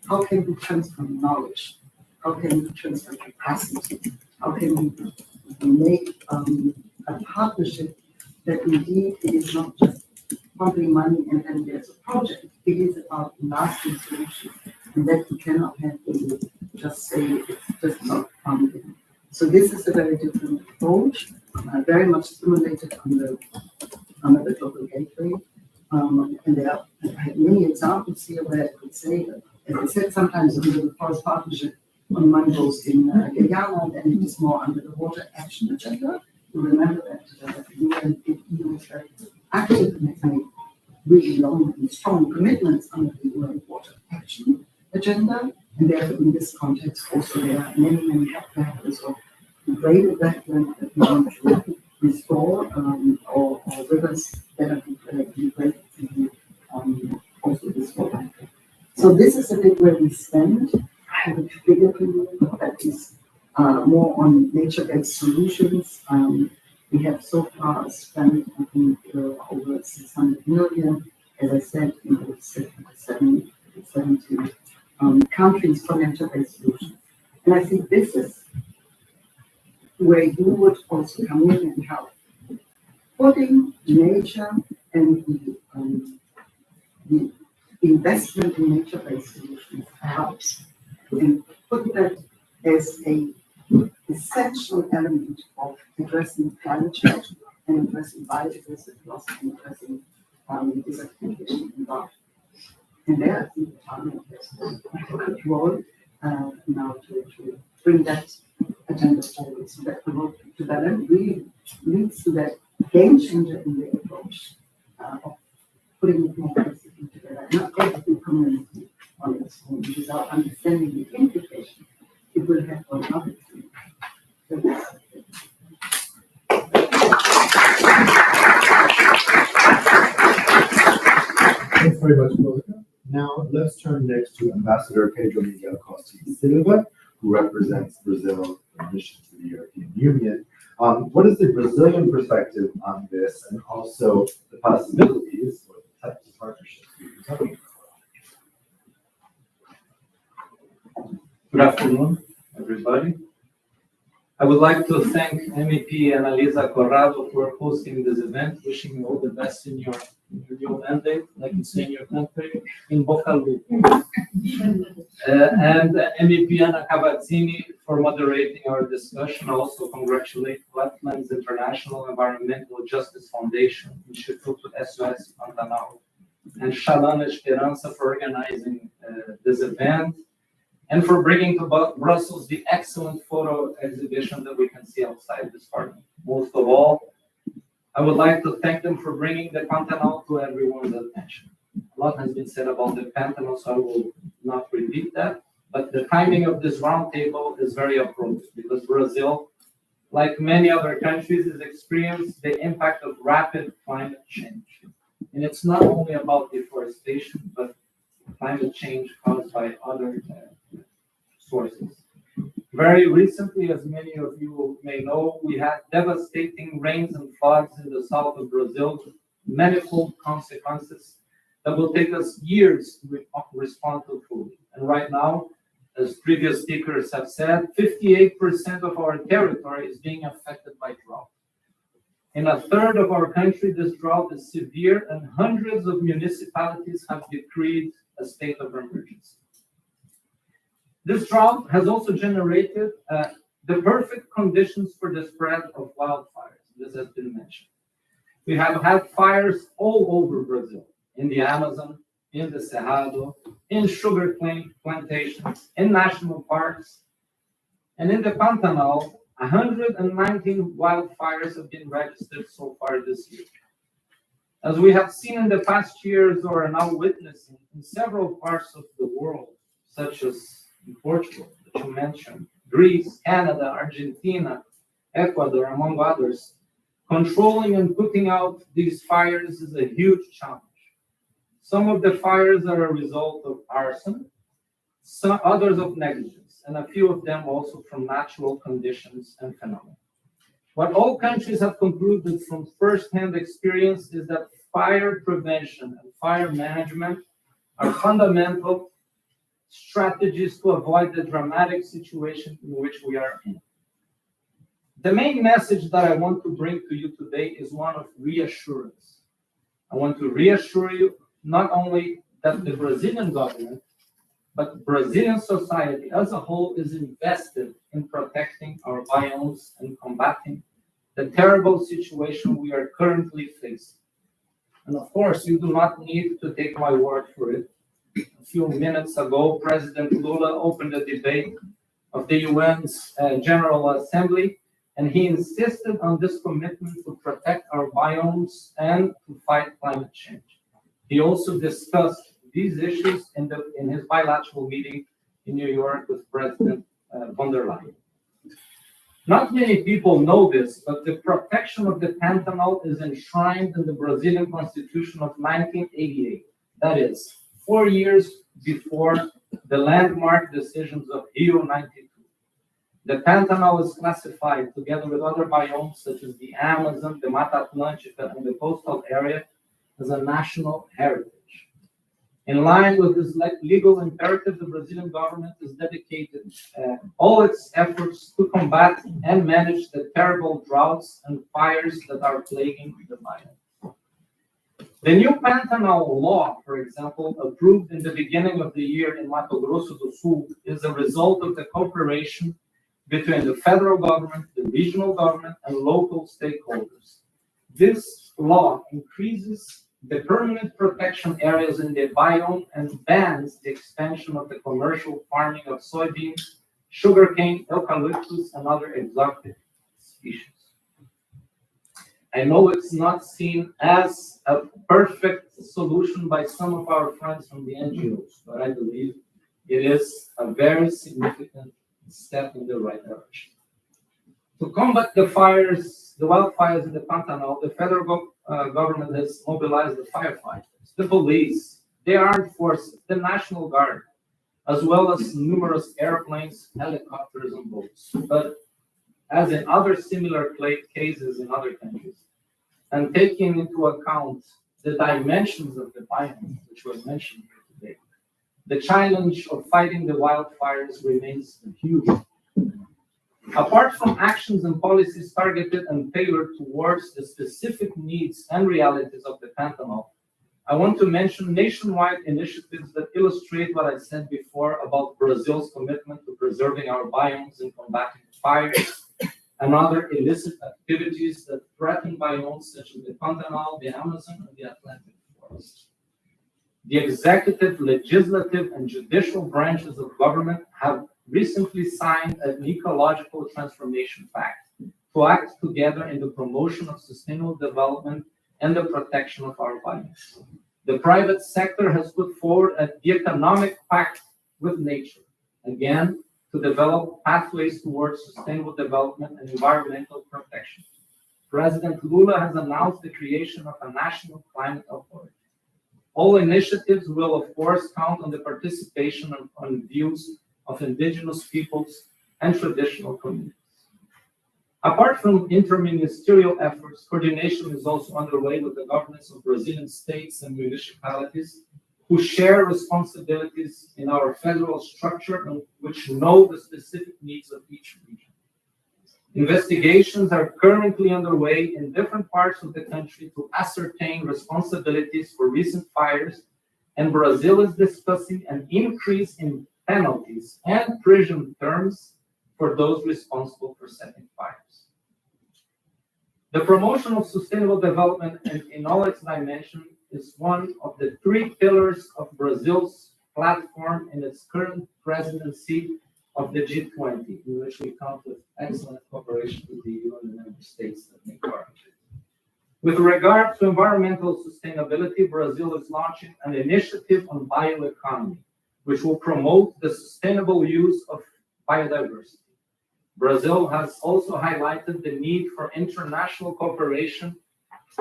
how can we transfer knowledge, how can we transfer capacity, how can we make a partnership that indeed it is not just pumping money and then there's a project. It is about lasting solutions, and that we cannot have to just say it's just not funding. So this is a very different approach, very much stimulated under the Global Gateway. And there are, I have many examples here where I could say that, as I said, sometimes under the forest partnership on mangroves in Guyana, then it is more under the water action agenda. You remember that the EU is very active and has made really long and strong commitments under the UN water action agenda. And therefore, in this context, also there are many factors of degraded wetland that we want to restore, or rivers that are degraded to also this water. So this is a bit where we stand. I have a figure for you that is more on nature-based solutions. We have so far spent, I think, over 600 million, as I said, in over 70 countries for nature-based solutions. And I think this is where you would also come in and help. Putting nature and the investment in nature-based solutions helps, and put that as an essential element of addressing climate change and addressing biodiversity loss and addressing desertification involved. And there, I think the Parliament has a good role now to bring that agenda forward, so that the road to Belém really leads to that game changer in the approach of putting it more closely together. Not every community on its own, without understanding the implications it will have on others. Thanks very much, Monica. Now, let's turn next to Ambassador Pedro Miguel Costa e Silva, who represents Brazil in mission to the European Union. What is the Brazilian perspective on this, and also the possibilities or the types of partnerships we're talking about? Good afternoon, everybody. I would like to thank MEP Analisa Corrado for hosting this event, wishing you all the best in your new mandate, like you say in your country, in Boca Lupo. And MEP Anna Cavazzini for moderating our discussion. I also congratulate Wetlands International Environmental Justice Foundation, Instituto SOS Pantanal, and Shalana Esperança for organizing this event, and for bringing to Brussels the excellent photo exhibition that we can see outside this parliament. Most of all, I would like to thank them for bringing the Pantanal to everyone's attention. A lot has been said about the Pantanal, so I will not repeat that, but the timing of this roundtable is very appropriate because Brazil, like many other countries, has experienced the impact of rapid climate change. And it's not only about deforestation, but climate change caused by other sources. Very recently, as many of you may know, we had devastating rains and floods in the south of Brazil, with manifold consequences that will take us years to respond to fully. And right now, as previous speakers have said, 58% of our territory is being affected by drought. In a third of our country, this drought is severe, and hundreds of municipalities have decreed a state of emergency. This drought has also generated the perfect conditions for the spread of wildfires. This has been mentioned. We have had fires all over Brazil, in the Amazon, in the Cerrado, in sugar plantations, in national parks, and in the Pantanal. 119 wildfires have been registered so far this year. As we have seen in the past years or are now witnessing in several parts of the world, such as in Portugal, that you mentioned, Greece, Canada, Argentina, Ecuador, among others, controlling and putting out these fires is a huge challenge. Some of the fires are a result of arson, some others of negligence, and a few of them also from natural conditions and phenomena. What all countries have concluded from first-hand experience is that fire prevention and fire management are fundamental strategies to avoid the dramatic situation in which we are in. The main message that I want to bring to you today is one of reassurance. I want to reassure you not only that the Brazilian government, but Brazilian society as a whole is invested in protecting our biomes and combating the terrible situation we are currently facing. And of course, you do not need to take my word for it. A few minutes ago, President Lula opened a debate of the UN's General Assembly, and he insisted on this commitment to protect our biomes and to fight climate change. He also discussed these issues in his bilateral meeting in New York with President von der Leyen. Not many people know this, but the protection of the Pantanal is enshrined in the Brazilian Constitution of 1988. That is, 4 years before the landmark decisions of Rio 92. The Pantanal is classified, together with other biomes such as the Amazon, the Mata Atlântica, and the coastal area, as a national heritage. In line with this legal imperative, the Brazilian government has dedicated all its efforts to combat and manage the terrible droughts and fires that are plaguing the biome. The new Pantanal law, for example, approved in the beginning of the year in Mato Grosso do Sul, is a result of the cooperation between the federal government, the regional government, and local stakeholders. This law increases the permanent protection areas in the biome and bans the expansion of the commercial farming of soybeans, sugarcane, eucalyptus, and other exotic species. I know it's not seen as a perfect solution by some of our friends from the NGOs, but I believe it is a very significant step in the right direction. To combat the wildfires in the Pantanal, the federal government has mobilized the firefighters, the police, the armed forces, the National Guard, as well as numerous airplanes, helicopters, and boats. But as in other similar cases in other countries, and taking into account the dimensions of the biome, which was mentioned here today, the challenge of fighting the wildfires remains huge. Apart from actions and policies targeted and tailored towards the specific needs and realities of the Pantanal, I want to mention nationwide initiatives that illustrate what I said before about Brazil's commitment to preserving our biomes and combating fires and other illicit activities that threaten biomes such as the Pantanal, the Amazon, and the Atlantic forest. The executive, legislative, and judicial branches of government have recently signed an ecological transformation pact to act together in the promotion of sustainable development and the protection of our biomes. The private sector has put forward the economic pact with nature, again, to develop pathways towards sustainable development and environmental protection. President Lula has announced the creation of a national climate authority. All initiatives will, of course, count on the participation on views of indigenous peoples and traditional communities. Apart from interministerial efforts, coordination is also underway with the governments of Brazilian states and municipalities who share responsibilities in our federal structure and which know the specific needs of each region. Investigations are currently underway in different parts of the country to ascertain responsibilities for recent fires, and Brazil is discussing an increase in penalties and prison terms for those responsible for setting fires. The promotion of sustainable development in all its dimensions is one of the three pillars of Brazil's platform in its current presidency of the G20, in which we count with excellent cooperation with the EU and the member states that make part of it. With regard to environmental sustainability, Brazil is launching an initiative on bioeconomy, which will promote the sustainable use of biodiversity. Brazil has also highlighted the need for international cooperation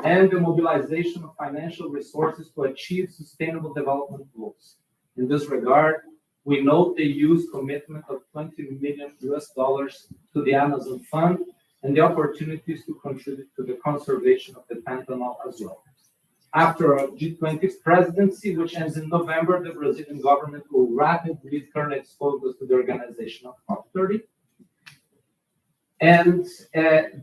and the mobilization of financial resources to achieve sustainable development goals. In this regard, we note the EU's commitment of $20 million to the Amazon Fund and the opportunities to contribute to the conservation of the Pantanal as well. After our G20 presidency, which ends in November, the Brazilian government will rapidly turn its focus to the organization of COP30. And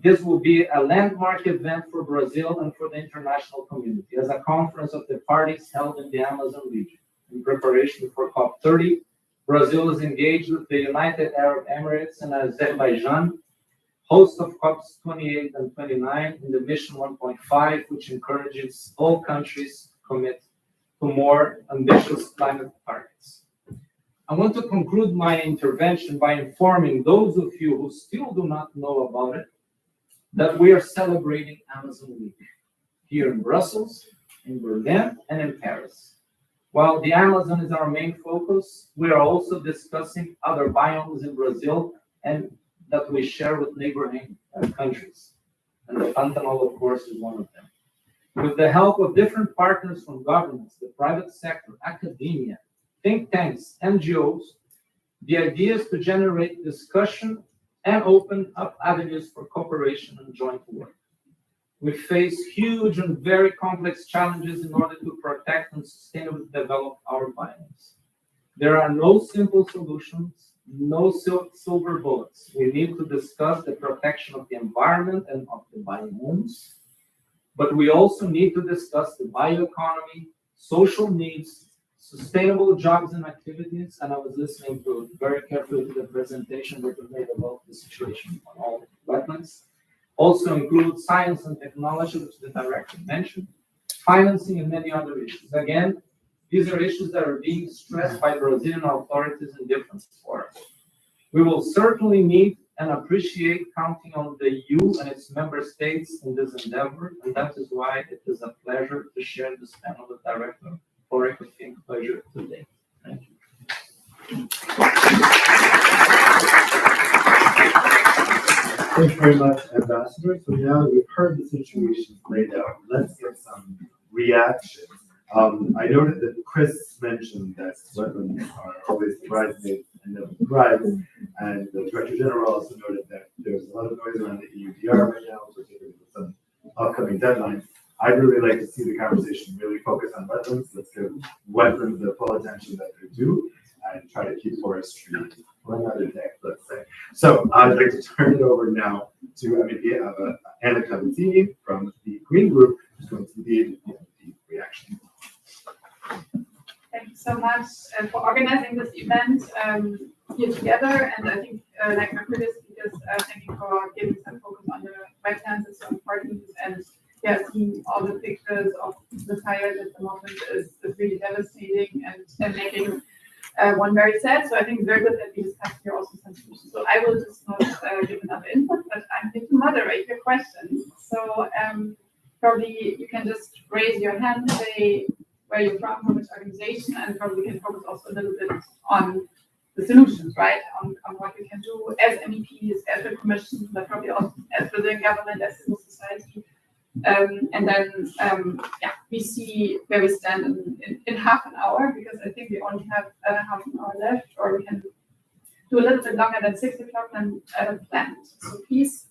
this will be a landmark event for Brazil and for the international community as a conference of the parties held in the Amazon region. In preparation for COP30, Brazil is engaged with the United Arab Emirates and Azerbaijan, host of COPs 28 and 29 in the Mission 1.5, which encourages all countries to commit to more ambitious climate targets. I want to conclude my intervention by informing those of you who still do not know about it, that we are celebrating Amazon Week here in Brussels, in Berlin, and in Paris. While the Amazon is our main focus, we are also discussing other biomes in Brazil and that we share with neighboring countries. And the Pantanal, of course, is one of them. With the help of different partners from governments, the private sector, academia, think tanks, NGOs, the idea is to generate discussion and open up avenues for cooperation and joint work. We face huge and very complex challenges in order to protect and sustainably develop our biomes. There are no simple solutions, no silver bullets. We need to discuss the protection of the environment and of the biomes, but we also need to discuss the bioeconomy, social needs, sustainable jobs and activities, and I was listening very carefully to the presentation that was made about the situation on all wetlands. Also include science and technology, which the director mentioned, financing, and many other issues. Again, these are issues that are being stressed by Brazilian authorities in different forums. We will certainly need and appreciate counting on the EU and its member states in this endeavor, and that is why it is a pleasure to share this panel with Director Ulrich Fink pleasure today. Thank you. Thank you very much, Ambassador. So now that we've heard the situation laid out, let's get some reactions. I noted that Chris mentioned that wetlands are always the bridesmaids and never the brides, and the Director General also noted that there's a lot of noise around the EUDR right now, particularly with some upcoming deadlines. I'd really like to see the conversation really focus on wetlands. Let's give wetlands the full attention that they're due. and try to keep forestry for another day, let's say. So I'd like to turn it over now to MEP Anna Cavazzini from the Green Group, who's going to lead the reaction. Thank you so much for organizing this event here together. And I think, like my previous speakers, thank you for giving some focus on the wetlands. It's so important. And yeah, seeing all the pictures of the fires at the moment is really devastating and making one very sad. So I think it's very good that we discussed here also some solutions. So I will just not give enough input, but I'm here to moderate your questions. So probably you can just raise your hand, say where you're from which organization, and probably we can focus also a little bit on the solutions, right? On what we can do as MEPs, as the Commission, but probably also as the government, as civil society. And then, yeah, we see where we stand in half an hour, because I think we only have half an hour left, or we can do a little bit longer than 6 o'clock than planned. So please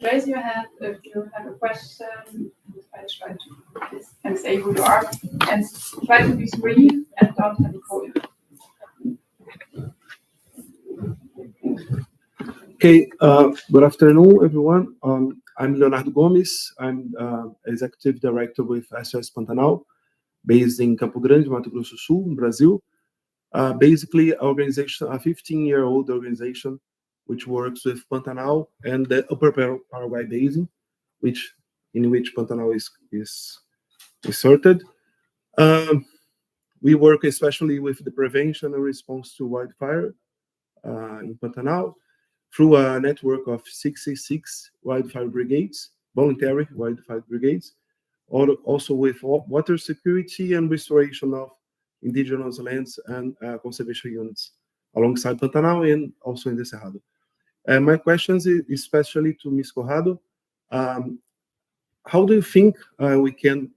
raise your hand if you have a question. I try to and say who you are, and try to be brief and don't have a podium. Okay, good afternoon, everyone. I'm Leonardo Gomes. I'm Executive Director with SOS Pantanal, based in Campo Grande, Mato Grosso do Sul, Brazil. Basically, a 15-year-old organization which works with Pantanal and the Upper Paraguay Basin, in which Pantanal is inserted. We work especially with the prevention and response to wildfire in Pantanal through a network of 66 wildfire brigades, voluntary wildfire brigades, also with water security and restoration of indigenous lands and conservation units alongside Pantanal and also in the Cerrado. My questions is especially to Ms. Corrado. How do you think we can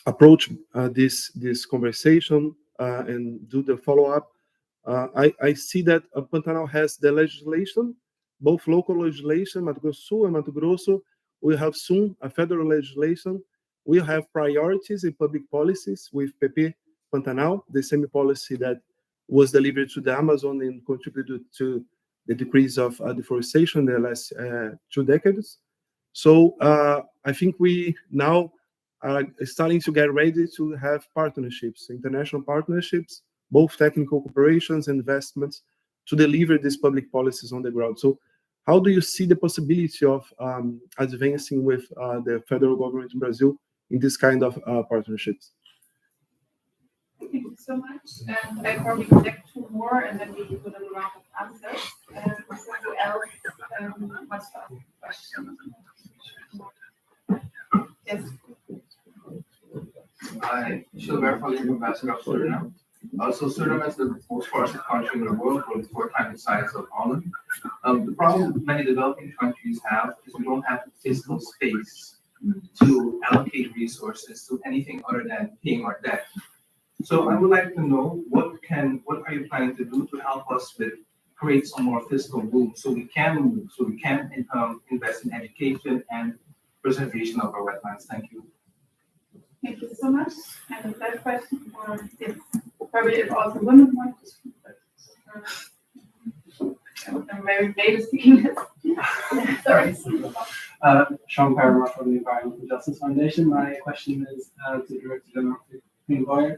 approach this conversation and do the follow-up? I see that Pantanal has the legislation, both local legislation, Mato Grosso do Sul and Mato Grosso. We have soon a federal legislation. We have priorities in public policies with PP Pantanal, the same policy that was delivered to the Amazon and contributed to the decrease of deforestation in the last 2 decades. So I think we now are starting to get ready to have partnerships, international partnerships, both technical cooperations and investments to deliver these public policies on the ground. So how do you see the possibility of advancing with the federal government in Brazil in this kind of partnerships? Thank you so much. And I probably connect 2 more, and then we do a little round of answers. Who else wants to ask a question? Yes. Hi, Gilbert from the University of Suriname. So Suriname is the most forested country in the world, growing 4 times the size of Holland. The problem many developing countries have is we don't have the physical space to allocate resources to anything other than paying our debt. So I would like to know what are you planning to do to help us with create some more fiscal room so we can move, so we can invest in education and preservation of our wetlands. Thank you. Thank you so much. And the third question, or yes, probably if also women want to speak. I'm very native speaking this. Sorry. Sean Parramore from the Environmental Justice Foundation. My question is to Director General Fingoyer.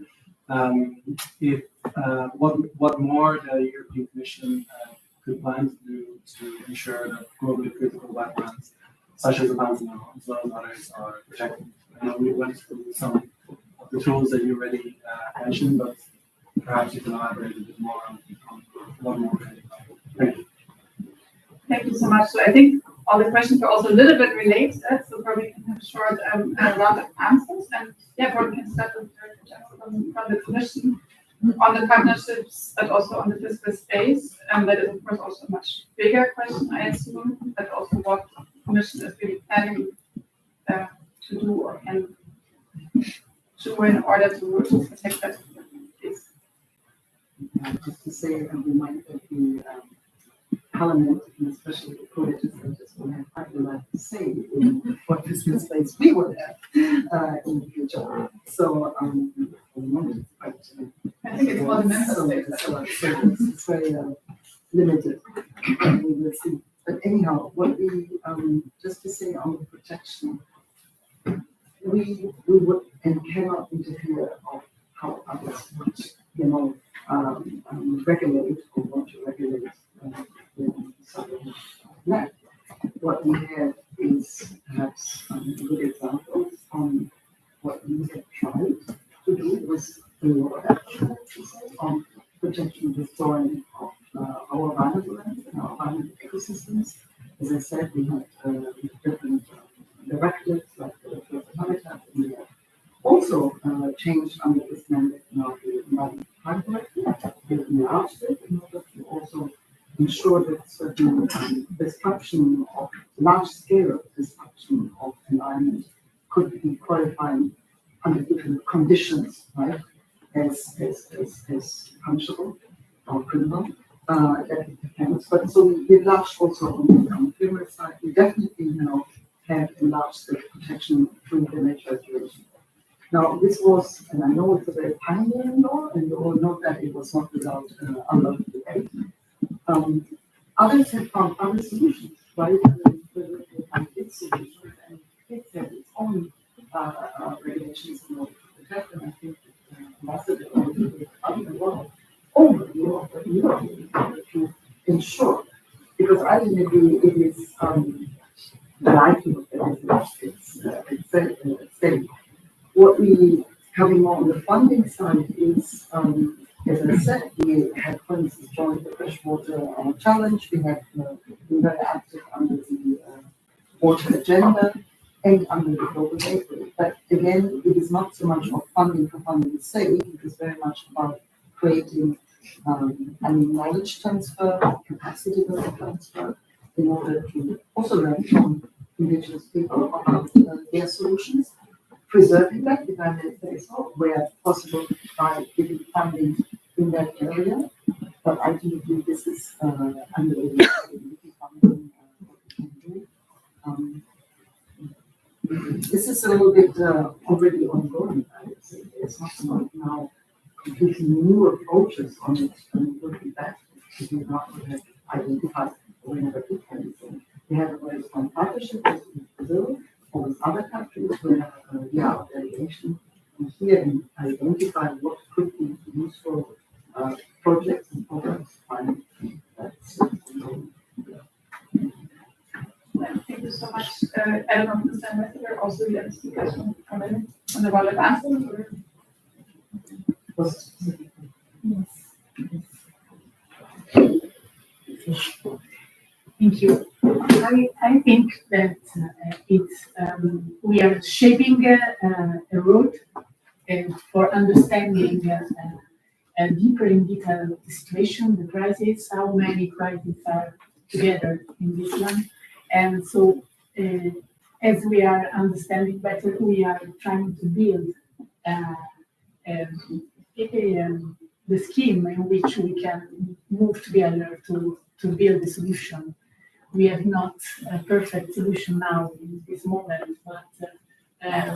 What more the European Commission could plan to do to ensure that globally critical wetlands, such as the Pantanal, as well as others, are protected? I know we went through some of the tools that you already mentioned, but perhaps you can elaborate a bit more on what more. Thank you. Thank you so much. So I think all the questions are also a little bit related, so probably we can have short round of answers. And yeah, probably we can start with from the Commission on the partnerships, but also on the fiscal space. That is, of course, also a much bigger question, I assume, but also what the Commission is really planning to do or can do in order to protect that. Just to say, a reminder that the Parliament, and especially the co-legislators, will have quite a lot to say in what fiscal space we will have in the future. So, for the moment, quite I think it's more the member So states. it's very limited. We will see. But anyhow, what we, just to say on the protection, we would and cannot interfere of how others would, you know, regulate or want to regulate in southern land. What we have is perhaps good examples on what we have tried to do with the law action on protection and restoring of our vulnerable lands and our vulnerable ecosystems. As I said, we have different directives like the habitat, and we have also changed under this mandate now the environment directive. We have enlarged it in order to also ensure that certain destruction of large scale destruction of environment could be qualified under different conditions, right? As punishable or criminal. That it depends. But so we enlarged also on the criminal side. We definitely now have enlarged the protection through the nature restoration. Now this was, and I know it's a very pioneering law, and you all know that it was not without a lot of debate. Others have found other solutions, right? They found its solutions, and it has its own regulations in order to protect, and I think Ambassador over Europe to ensure, because ultimately it is the likelihood that it's steady. What we having more on the funding side is, as I said, we have, for instance, joined the freshwater challenge. We have been very active under the water agenda and under the global gateway. But again, it is not so much of funding for funding's sake. It is very much about creating knowledge transfer, capacity building transfer, in order to also learn from indigenous people about their solutions, preserving that, if I may say so, where possible by giving funding in that area. But ultimately, this is under the funding what we can do. This is a little bit already ongoing, I would say. It's not about now completely new approaches on it, and it would be best if we not have identified or we never did anything. We have a very strong partnership with Brazil or with other countries. We have our delegation and here and identify what could be useful projects and programs. That's Thank you so much. I don't know if Mr. Ambassador also you have speakers from on the Wetland Partnerships. Thank you. I think that we are shaping a road for understanding deeper in detail the situation, the crisis, how many crises are together in this one. And so as we are understanding better, we are trying to build the scheme in which we can move together to build a solution. We have not a perfect solution now in this moment, but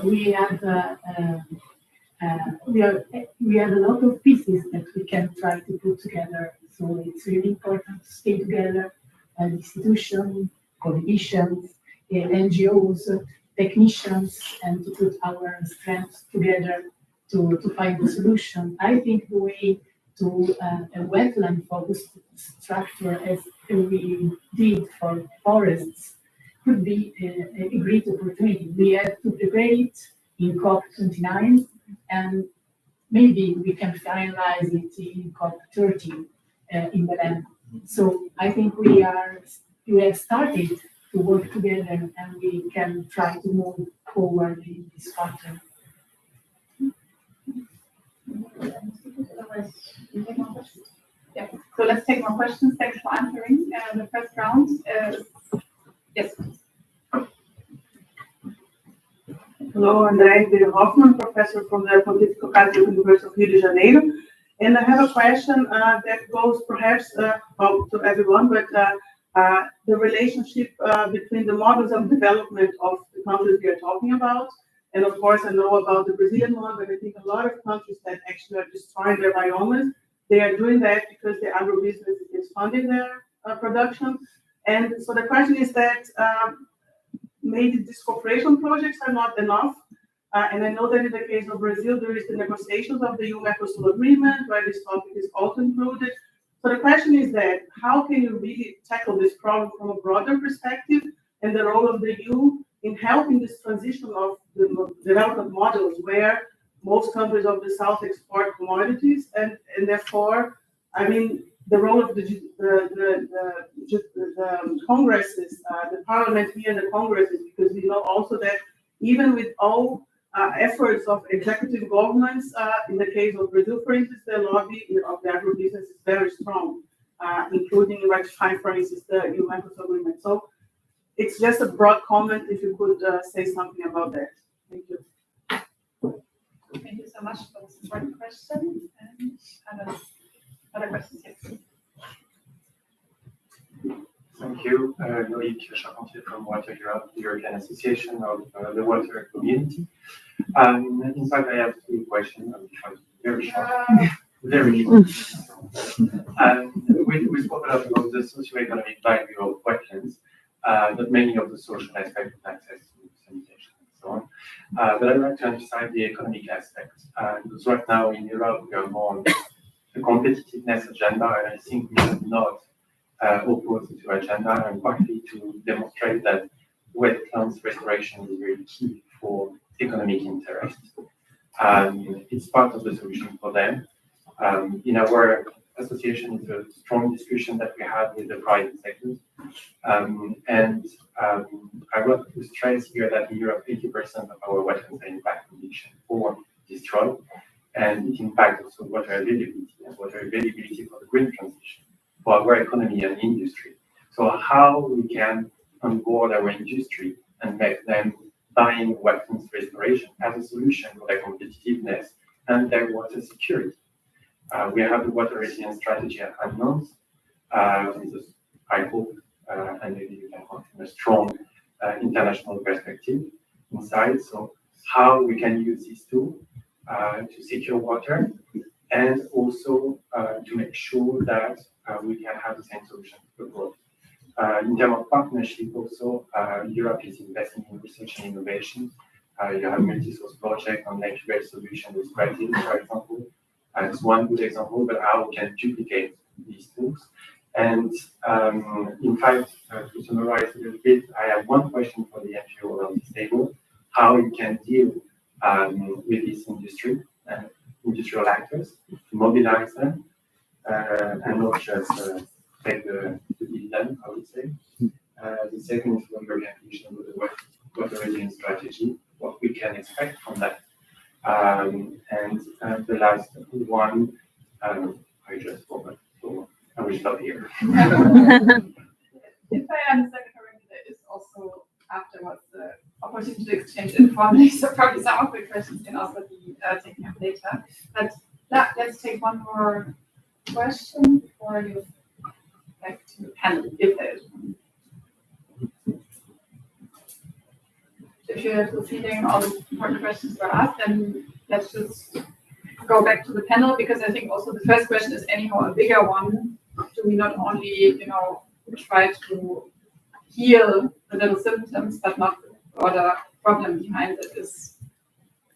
we have a lot of pieces that we can try to put together. So it's really important to stay together, institutions, coalitions, NGOs, technicians, and to put our strengths together to find the solution. I think the way to a wetland-focused structure, as we did for forests, could be a great opportunity. We have to debate in COP29, and maybe we can finalize it in COP30 in Belém. So I think we have started to work together, and we can try to move forward in this pattern. Yeah. So let's take more questions. Thanks for answering the first round. Yes. Hello, André de Hoffman, professor from the Political Catholic University of Rio de Janeiro. And I have a question that goes perhaps to everyone, but the relationship between the models of development of the countries we are talking about And of course, I know about the Brazilian one, but I think a lot of countries that actually are destroying their biomes, they are doing that because the agribusiness is funding their production. And so the question is that maybe these cooperation projects are not enough. And I know that in the case of Brazil, there is the negotiations of the EU Mercosur agreement, where this topic is also included. So the question is that how can you really tackle this problem from a broader perspective, and the role of the EU in helping this transition of the development models where most countries of the South export commodities, and therefore, I mean, the role of the congresses, the parliament here and the congresses, because we know also that even with all efforts of executive governments, in the case of Brazil, for instance, the lobby of the agribusiness is very strong, including ratifying, for instance, the EU Mercosur agreement. So it's just a broad comment, if you could say something about that. Thank you. Thank you so much for this important question. And other questions, yes. Thank you. Loïc Charpentier from Water Europe, the European Association of the Water Community. In fact, I have two questions. I'll try to be very short. Very short. We spoke a lot about the socioeconomic value of wetlands, but many of the social aspects of access to sanitation and so on. But I'd like to emphasize the economic aspect. Because right now in Europe, we are more on the competitiveness agenda, and I think we should not oppose to agenda, and partly to demonstrate that wetlands restoration is really key for economic interest. It's part of the solution for them. In our association, it's a strong discussion that we had with the private sector. I want to stress here that in Europe, 80% of our wetlands are in bad condition or destroyed, and it impacts also water availability and water availability for the green transition, for our economy and industry. So how we can onboard our industry and make them buying wetlands restoration as a solution for their competitiveness and their water security. We have the water resilience strategy announced, with I hope, and maybe you can confirm, a strong international perspective inside. So how we can use these tools to secure water, and also to make sure that we can have the same solution for growth. In terms of partnership, also, Europe is investing in research and innovation. You have multi-source project on nature-based solution with Brazil, for example. It's one good example, but how we can duplicate these tools. And in fact, to summarize a little bit, I have one question for the NGO around this table: how we can deal with this industry and industrial actors, to mobilize them, and not just take the dividend, I would say. The second is from European Commission with the water resilience strategy, what we can expect from that. And the last one, I just forgot, so I will stop here. If I understand correctly, there is also afterwards the opportunity to exchange informally, so probably some of the questions can also be taken up later. But let's take one more question before you back to the panel, if there is one. If you have the feeling all the important questions were asked, then let's just go back to the panel, because I think also the first question is anyhow a bigger one. Do we not only, try to heal the little symptoms, but not the broader problem behind it is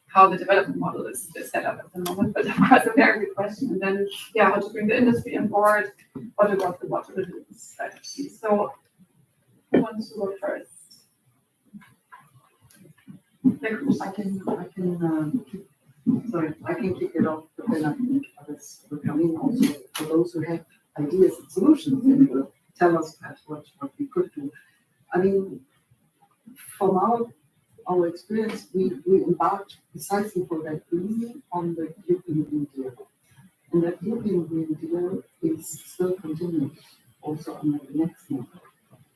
how the development model is set up at the moment. But of course, a very good question. And then, how to bring the industry on board, what about the water resilience strategy? So, who wants to go first? I can kick it off, but then I think others will come in also, for those who have ideas and solutions, and will tell us perhaps what we could do. I mean, from our experience, we embarked precisely for that reason on the European Green Deal. And that European Green Deal is still continuing also on the next month,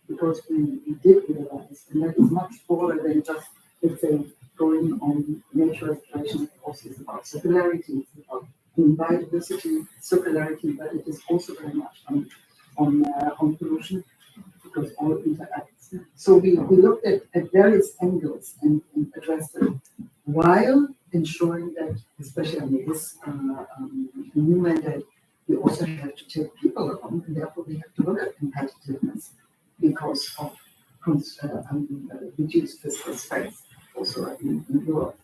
because we did realize, and that is much broader than just, let's say, going on nature restoration. Also, it's about circularity, it's about biodiversity, circularity, but it is also very much on pollution, because all interacts. So we looked at various angles and addressed it while ensuring that, especially under this new mandate, we also have to take people along, and therefore we have to look at competitiveness because of reduced fiscal space also in Europe.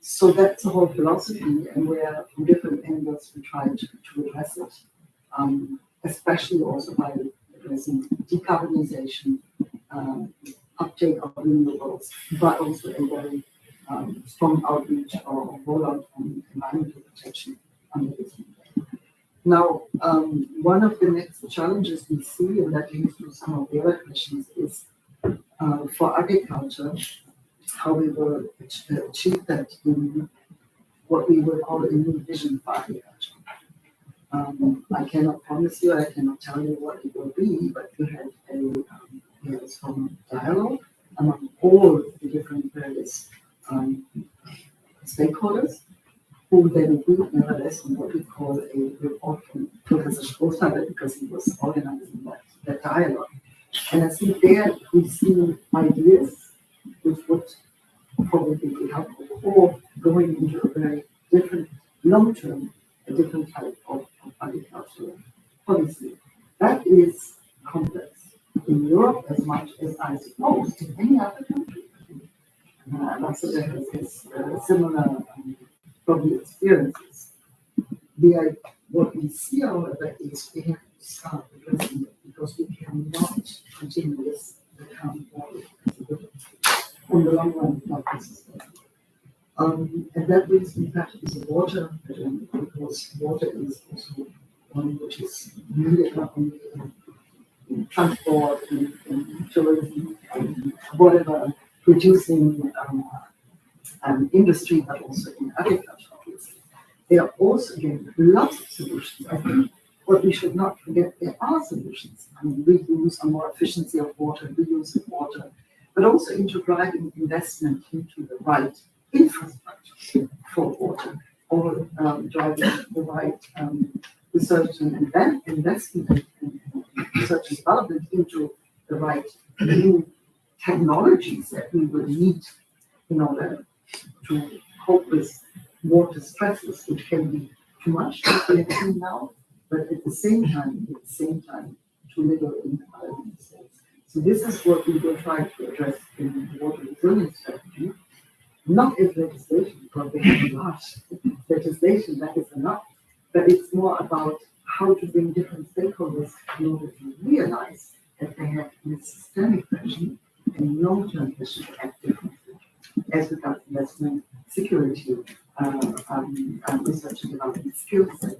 So that's the whole philosophy, and where from different angles we try to address it, especially also by addressing decarbonization, uptake of renewables, but also a very strong outreach or rollout on environmental protection under this mandate. Now, one of the next challenges we see, and that leads to some of the other questions, is for agriculture, how we will achieve that in what we will call a new vision for agriculture. I cannot promise you, I cannot tell you what it will be, but we had a strong dialogue among all the different various stakeholders, who then agreed nevertheless on what we call a report from Professor Strohsager, because he was organizing that dialogue. And I think there we see ideas which would probably be helpful, or going into a very different, long-term, a different type of agricultural policy. That is complex in Europe as much as I suppose in any other country. Lassiter has similar probably experiences. What we see, however, is we have to start addressing it because we cannot continue this become more in the long run not sustainable. And that brings me back to the water, because water is also one which is needed not only in transport, in tourism, whatever, producing industry, but also in agriculture. There are also, again, lots of solutions. I think what we should not forget, there are solutions. I mean, reuse and more efficiency of water, reuse of water, but also into driving investment into the right infrastructure for water, or driving the right research and investment and research and development into the right new technologies that we will need in order to cope with water stresses, which can be too much as we have seen now, but at the same time, to live in the environment. So this is what we will try to address in the water resilience strategy, not as legislation, because we have a lot legislation that is enough, but it's more about how to bring different stakeholders in order to realize that they have in a systemic fashion and long-term vision to act differently as regards investment, security, research and development skill sets,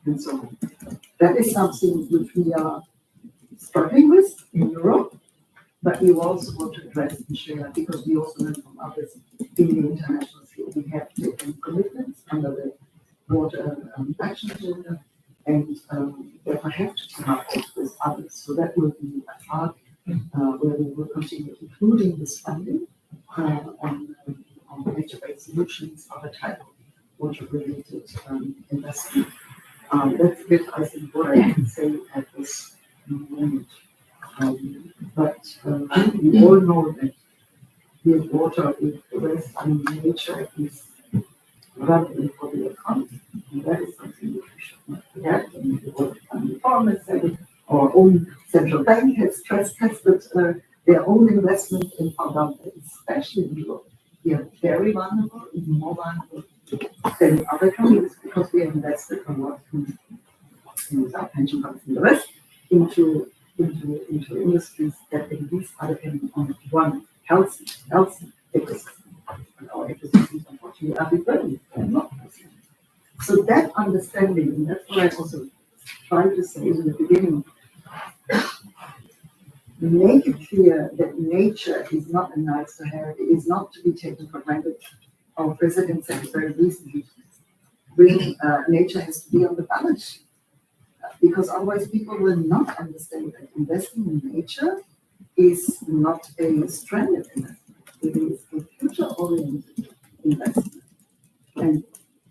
and so on. That is something which we are struggling with in Europe, but we also want to address and share, because we also learn from others in the international field. We have taken commitments under the Water Action Agenda, and therefore have to team up with others. So that will be a part where we will continue, including this funding on nature-based solutions, other type of water-related investment. That's a bit, I think, what I can say at this moment. But we all know that with water, with the rest, I mean, nature is relevant for the economy. And that is something which we should not forget. And the World Economic Forum said it. Our own central bank has stress tested their own investment and found out that, especially in Europe, we are very vulnerable, even more vulnerable than other countries, because we have invested a lot in our pension funds and the rest into industries that at least are depending on one healthy ecosystem. And our ecosystems, unfortunately, are dependent on not healthy. So that understanding, and that's what I also tried to say in the beginning, make it clear that nature is not a nice to have, it is not to be taken for granted. Our president said very recently, nature has to be on the balance sheet, because otherwise people will not understand that investing in nature is not a stranded investment, it is a future-oriented investment. And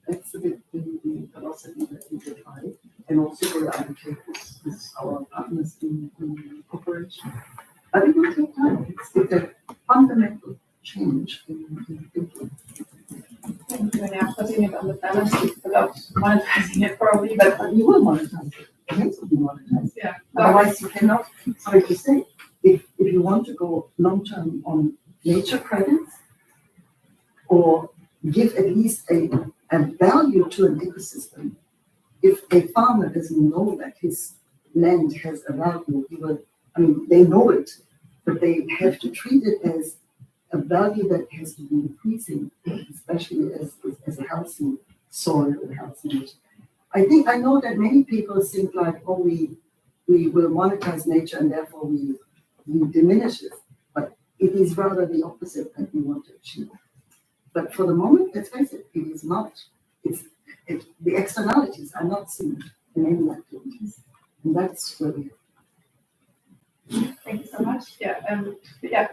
that's a bit the philosophy that we try, and also will advocate with our partners in cooperation. I think change. Thank you. Yeah, putting it on the balance sheet without monetizing it probably, but You will monetize it. It will be monetized. yeah. Otherwise, you cannot, sorry to say, if you want to go long-term on nature credits or give at least a value to an ecosystem, if a farmer doesn't know that his land has a value, he will, I mean, they know it, but they have to treat it as a value that has to be increasing, especially as a healthy soil and healthy nature. I know that many people think like, oh, we will monetize nature and therefore we diminish it. But it is rather the opposite that we want to achieve. But for the moment, let's face it, it is not. The externalities are not seen in any activities. And that's where we are. Thank you so much. Yeah, yeah,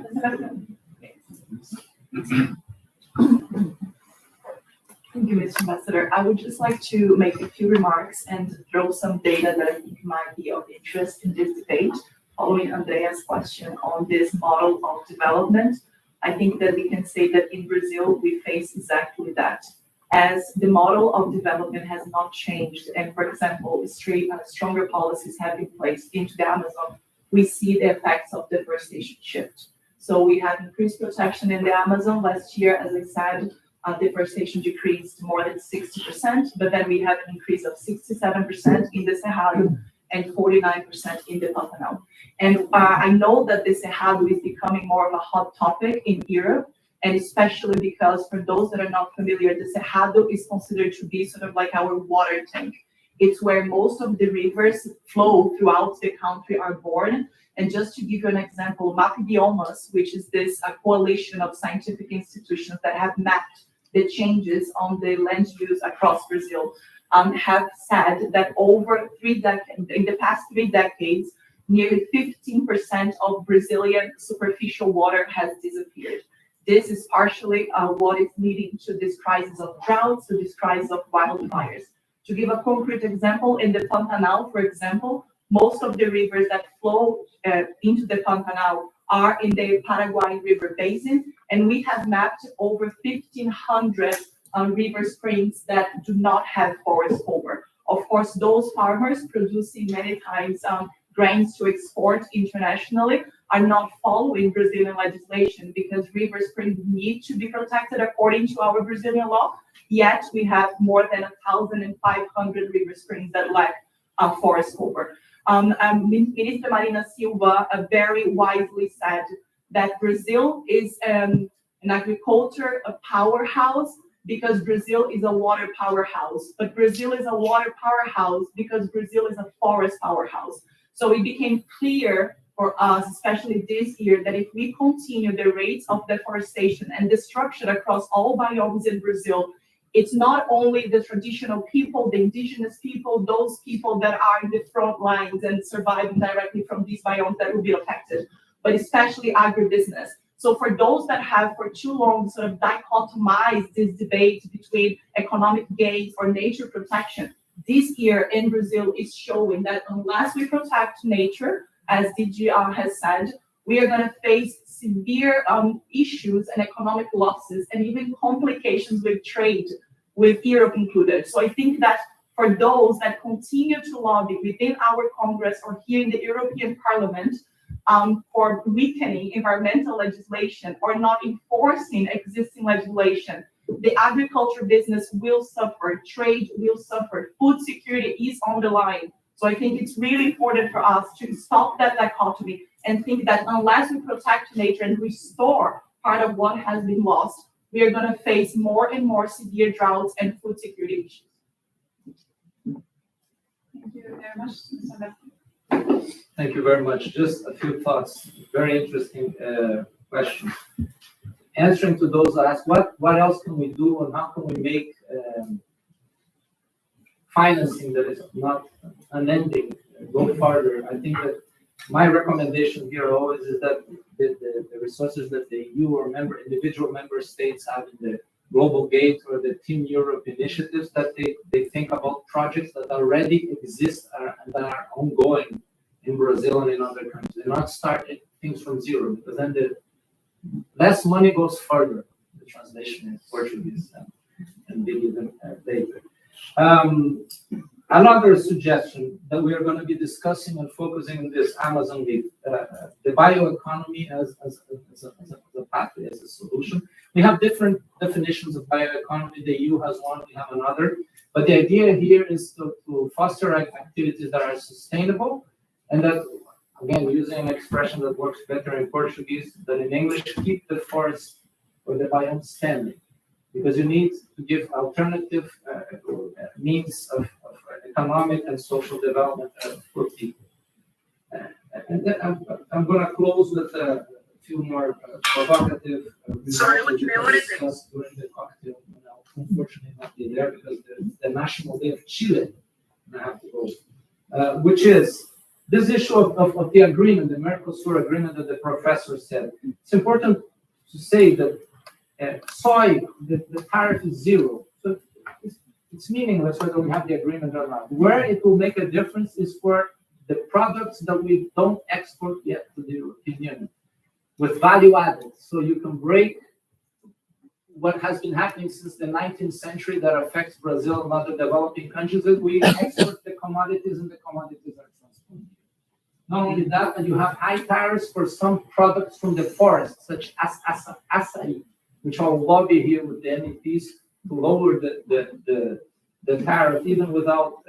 thank you, Mr. Ambassador. I would just like to make a few remarks and throw some data that I think might be of interest in this debate, following Andrea's question on this model of development. I think that we can say that in Brazil, we face exactly that. As the model of development has not changed, and for example, stronger policies have been placed into the Amazon, we see the effects of deforestation shift. So we have increased protection in the Amazon. Last year, as I said, deforestation decreased more than 60%, but then we have an increase of 67% in the Cerrado and 49% in the Pantanal. And I know that the Cerrado is becoming more of a hot topic in Europe, and especially because for those that are not familiar, the Cerrado is considered to be sort of like our water tank. It's where most of the rivers flow throughout the country are born. And just to give you an example, MEPs, which is this coalition of scientific institutions that have mapped the changes on the land use across Brazil, have said that in the past 3 decades, nearly 15% of Brazilian superficial water has disappeared. This is partially what is leading to this crisis of droughts, to this crisis of wildfires. To give a concrete example, in the Pantanal, for example, most of the rivers that flow into the Pantanal are in the Paraguay River Basin, and we have mapped over 1,500 river springs that do not have forest cover. Of course, those farmers producing many times grains to export internationally are not following Brazilian legislation because river springs need to be protected according to our Brazilian law. Yet we have more than 1,500 river springs that lack forest cover. Minister Marina Silva very wisely said that Brazil is an agriculture powerhouse because Brazil is a water powerhouse, but Brazil is a water powerhouse because Brazil is a forest powerhouse. So it became clear for us, especially this year, that if we continue the rates of deforestation and destruction across all biomes in Brazil, it's not only the traditional people, the indigenous people, those people that are in the front lines and surviving directly from these biomes that will be affected, but especially agribusiness. So for those that have for too long sort of dichotomized this debate between economic gains or nature protection, this year in Brazil is showing that unless we protect nature, as DGR has said, we are going to face severe issues and economic losses and even complications with trade, with Europe included. So I think that for those that continue to lobby within our Congress or here in the European Parliament for weakening environmental legislation or not enforcing existing legislation, the agriculture business will suffer, trade will suffer, food security is on the line. So I think it's really important for us to stop that dichotomy and think that unless we protect nature and restore part of what has been lost, we are going to face more and more severe droughts and food security issues. Thank you very much. Thank you very much. Just a few thoughts. Very interesting question. Answering to those asked, what else can we do and how can we make financing that is not unending go farther? I think that my recommendation here always is that the resources that the EU or individual member states have in the Global Gate or the Team Europe initiatives, that they think about projects that already exist and that are ongoing in Brazil and in other countries, and not start things from zero, because then less money goes further. The translation in Portuguese and bigger than later. Another suggestion that we are going to be discussing and focusing on this Amazon leaf, the bioeconomy as a pathway, as a solution. We have different definitions of bioeconomy. The EU has one, we have another. But the idea here is to foster activities that are sustainable and that, again, using an expression that works better in Portuguese than in English, keep the forest or the biome standing. Because you need to give alternative means of economic and social development for people. And then I'm going to close with a few more provocative results discussed during the cocktail. Unfortunately, not be there because there's the National Day of Chile. I have to go, which is this issue of the agreement, the Mercosur agreement that the professor said. It's important to say that soy, the tariff is zero. So it's meaningless whether we have the agreement or not. Where it will make a difference is for the products that we don't export yet to the European Union with value added. So you can break what has been happening since the 19th century that affects Brazil and other developing countries, that we export the commodities and the commodities are transported. Not only that, but you have high tariffs for some products from the forest, such as acai, which I'll lobby here with the MEPs to lower the tariff, even without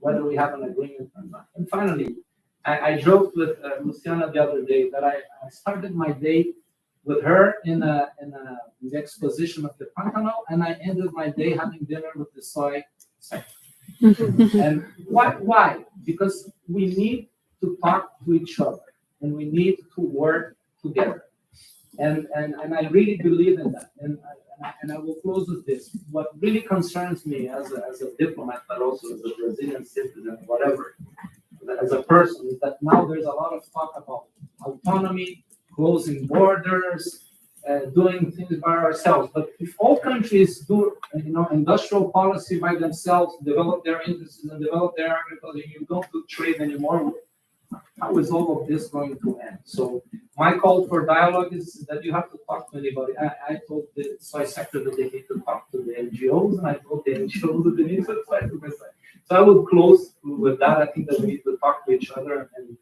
whether we have an agreement or not. And finally, I joked with Luciana the other day that I started my day with her in the exposition of the Pantanal, and I ended my day having dinner with the soy sector. And why? Because we need to talk to each other, and we need to work together. And I really believe in that. And I will close with this. What really concerns me as a diplomat, but also as a Brazilian citizen, whatever, as a person, is that now there's a lot of talk about autonomy, closing borders, doing things by ourselves. But if all countries do, industrial policy by themselves, develop their industries and develop their agriculture, you don't do trade anymore, how is all of this going to end? So my call for dialogue is that you have to talk to anybody. I told the soy sector that they need to talk to the NGOs, and I told the NGOs that they need to talk to the side. So I will close with that. I think that we need to talk to each other, and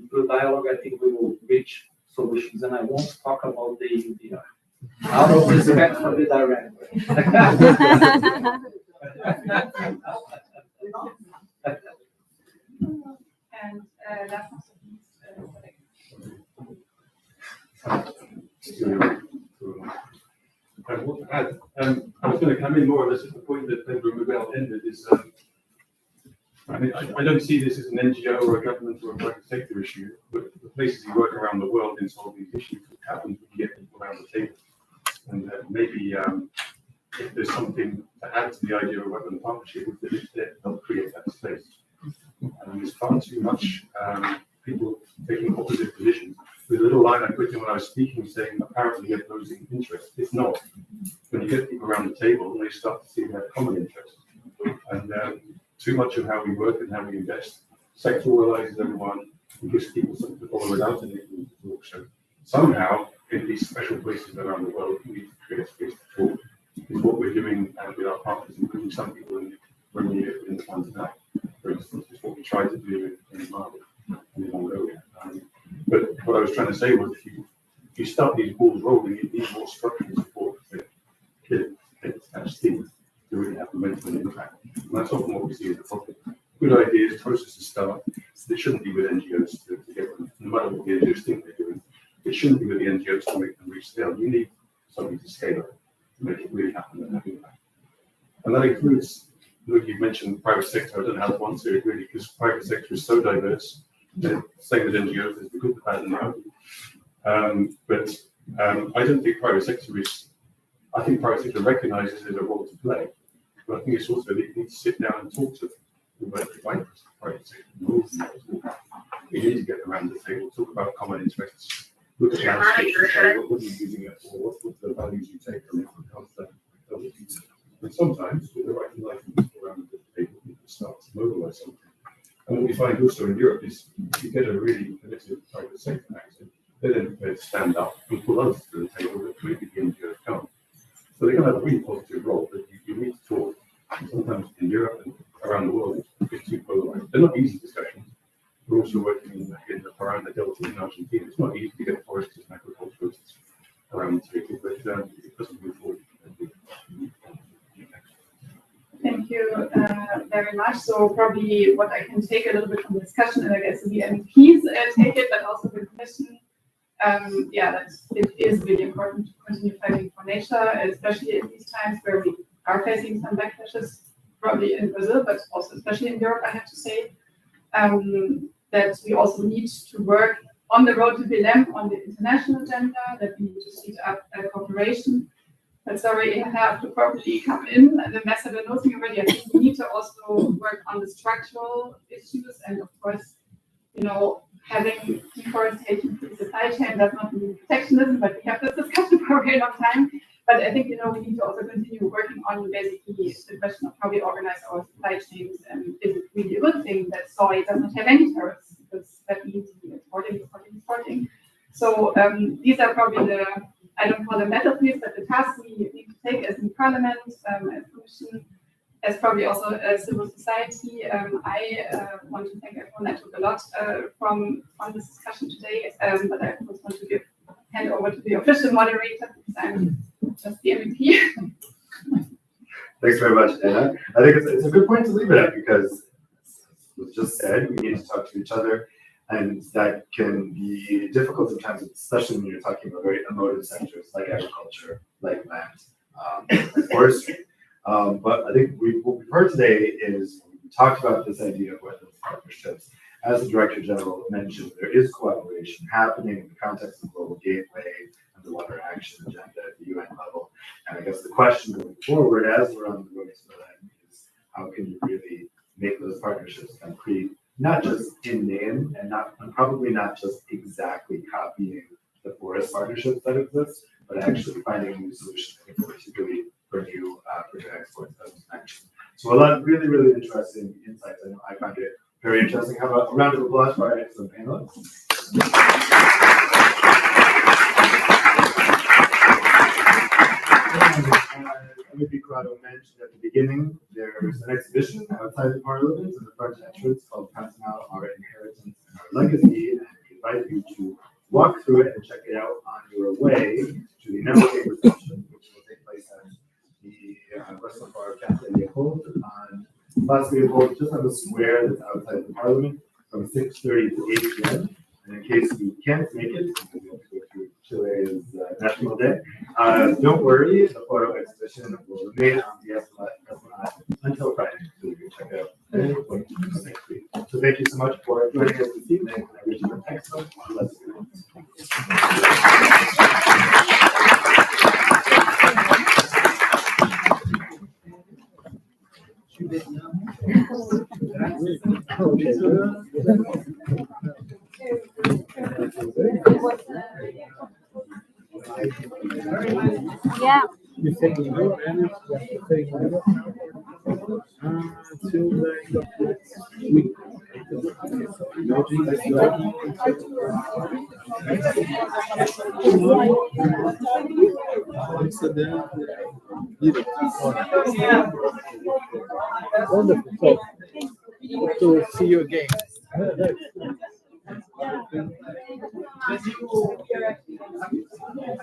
through dialogue, I think we will reach solutions. And I won't talk about the EUDR out of respect for the director. And last I want to add, I was going to come in more or less at the point that Pedro Miguel ended. I don't see this as an NGO or a government or a private sector issue, but the places you work around the world in solving these issues, what happens when you get people around the table. And maybe if there's something to add to the idea of wetland partnership, if there is there, they'll create that space. And there's far too much people taking opposite positions. The little line I put in when I was speaking saying apparently opposing interests. It's not. When you get people around the table, they start to see they have common interests. And too much of how we work and how we invest sectoralizes everyone and gives people something to follow without anything to talk. So somehow, in these special places around the world, we need to create space to talk. Is what we're doing with our partners, including some people when we live in the Pantanal, for instance, is what we try to do in Mali and in Mongolia. But what I was trying to say was, if you start these balls rolling, you need more structural support to get that steam to really have momentum and impact. And that's often what we see as a problem. Good ideas, processes start. They shouldn't be with NGOs to get them, no matter what the NGOs think they're doing. It shouldn't be with the NGOs to make them reach scale. You need something to scale it, to make it really happen and have impact. And that includes, look, you mentioned private sector. I don't know how to answer it really, because private sector is so diverse. Same as NGOs, there's the good, the bad, and the ugly. But I don't think private sector is, I think private sector recognizes there's a role to play. But I think it's also that you need to sit down and talk to the private sector. You need to get around the table, talk about common interests, look at the landscape and say, what are you using it for? What's the values you take from it when it comes to that? And sometimes, with the right enlightenment around the table, you can start to mobilize something. And what we find also in Europe is if you get a really committed private sector actor, they then stand up and pull us to the table that maybe the NGOs can't. So they can have a really positive role, but you need to talk. And sometimes in Europe and around the world, it's too polarized. They're not easy discussions. We're also working in the Paraná Delta in Argentina. It's not easy to get foresters and agriculturists around the table, but it doesn't move forward. Thank you very much. So probably what I can take a little bit from the discussion, and I guess the MEPs take it, but also the Commission. That it is really important to continue fighting for nature, especially in these times where we are facing some backlashes, probably in Brazil, but also especially in Europe, I have to say. That we also need to work on the road to Belém on the international agenda, that we need to speed up cooperation. But sorry, I have to probably come in. The method we're noting already, I think we need to also work on the structural issues. And of course, having deforestation through supply chain does not mean protectionism, but we have this discussion for a very long time. But I think, we need to also continue working on basically the question of how we organize our supply chains. And is it really a good thing that soy does not have any tariffs? Because that means exporting. So these are probably I don't call them battlefields, but the tasks we need to take as in Parliament, as Commission, as probably also civil society. I want to thank everyone that took a lot from this discussion today, but I also want to hand over to the official moderator because I'm just the MEP. Thanks very much, Anna. I think it's a good point to leave it at because, as was just said, we need to talk to each other. And that can be difficult sometimes, especially when you're talking about very emotive sectors like agriculture, like land, like forestry. But I think what we've heard today is we talked about this idea of wetlands partnerships. As the Director General mentioned, there is collaboration happening in the context of Global Gateway and the Water Action Agenda at the UN level. And I guess the question going forward as we're on the road to that is how can you really make those partnerships concrete? Not just in name and probably not just exactly copying the forest partnerships that exist, but actually finding a new solution, particularly for new exports as was mentioned. So a lot of really, really interesting insights. I know I found it very interesting. How about a round of applause for our excellent panelists? MEP Corrado mentioned at the beginning, there's an exhibition outside the Parliament in the front entrance called Pantanal, Our Inheritance and Our Legacy, and we invite you to walk through it and check it out on your way to the networking reception, which will take place at the Restaurant Bar Cafe Leopold on Place Leopold, just on the square that's outside the Parliament, from 6:30 to 8 p.m. And in case you can't make it, because you have to go through Chile's National Day, don't worry, the photo exhibition will remain on the Esplanade until Friday, so you can check it out any point next week. So thank you so much for joining us this evening. I wish you an excellent lesson. Yeah. You think you know, and you have to take until the end of next week. Wonderful. So, to see you again.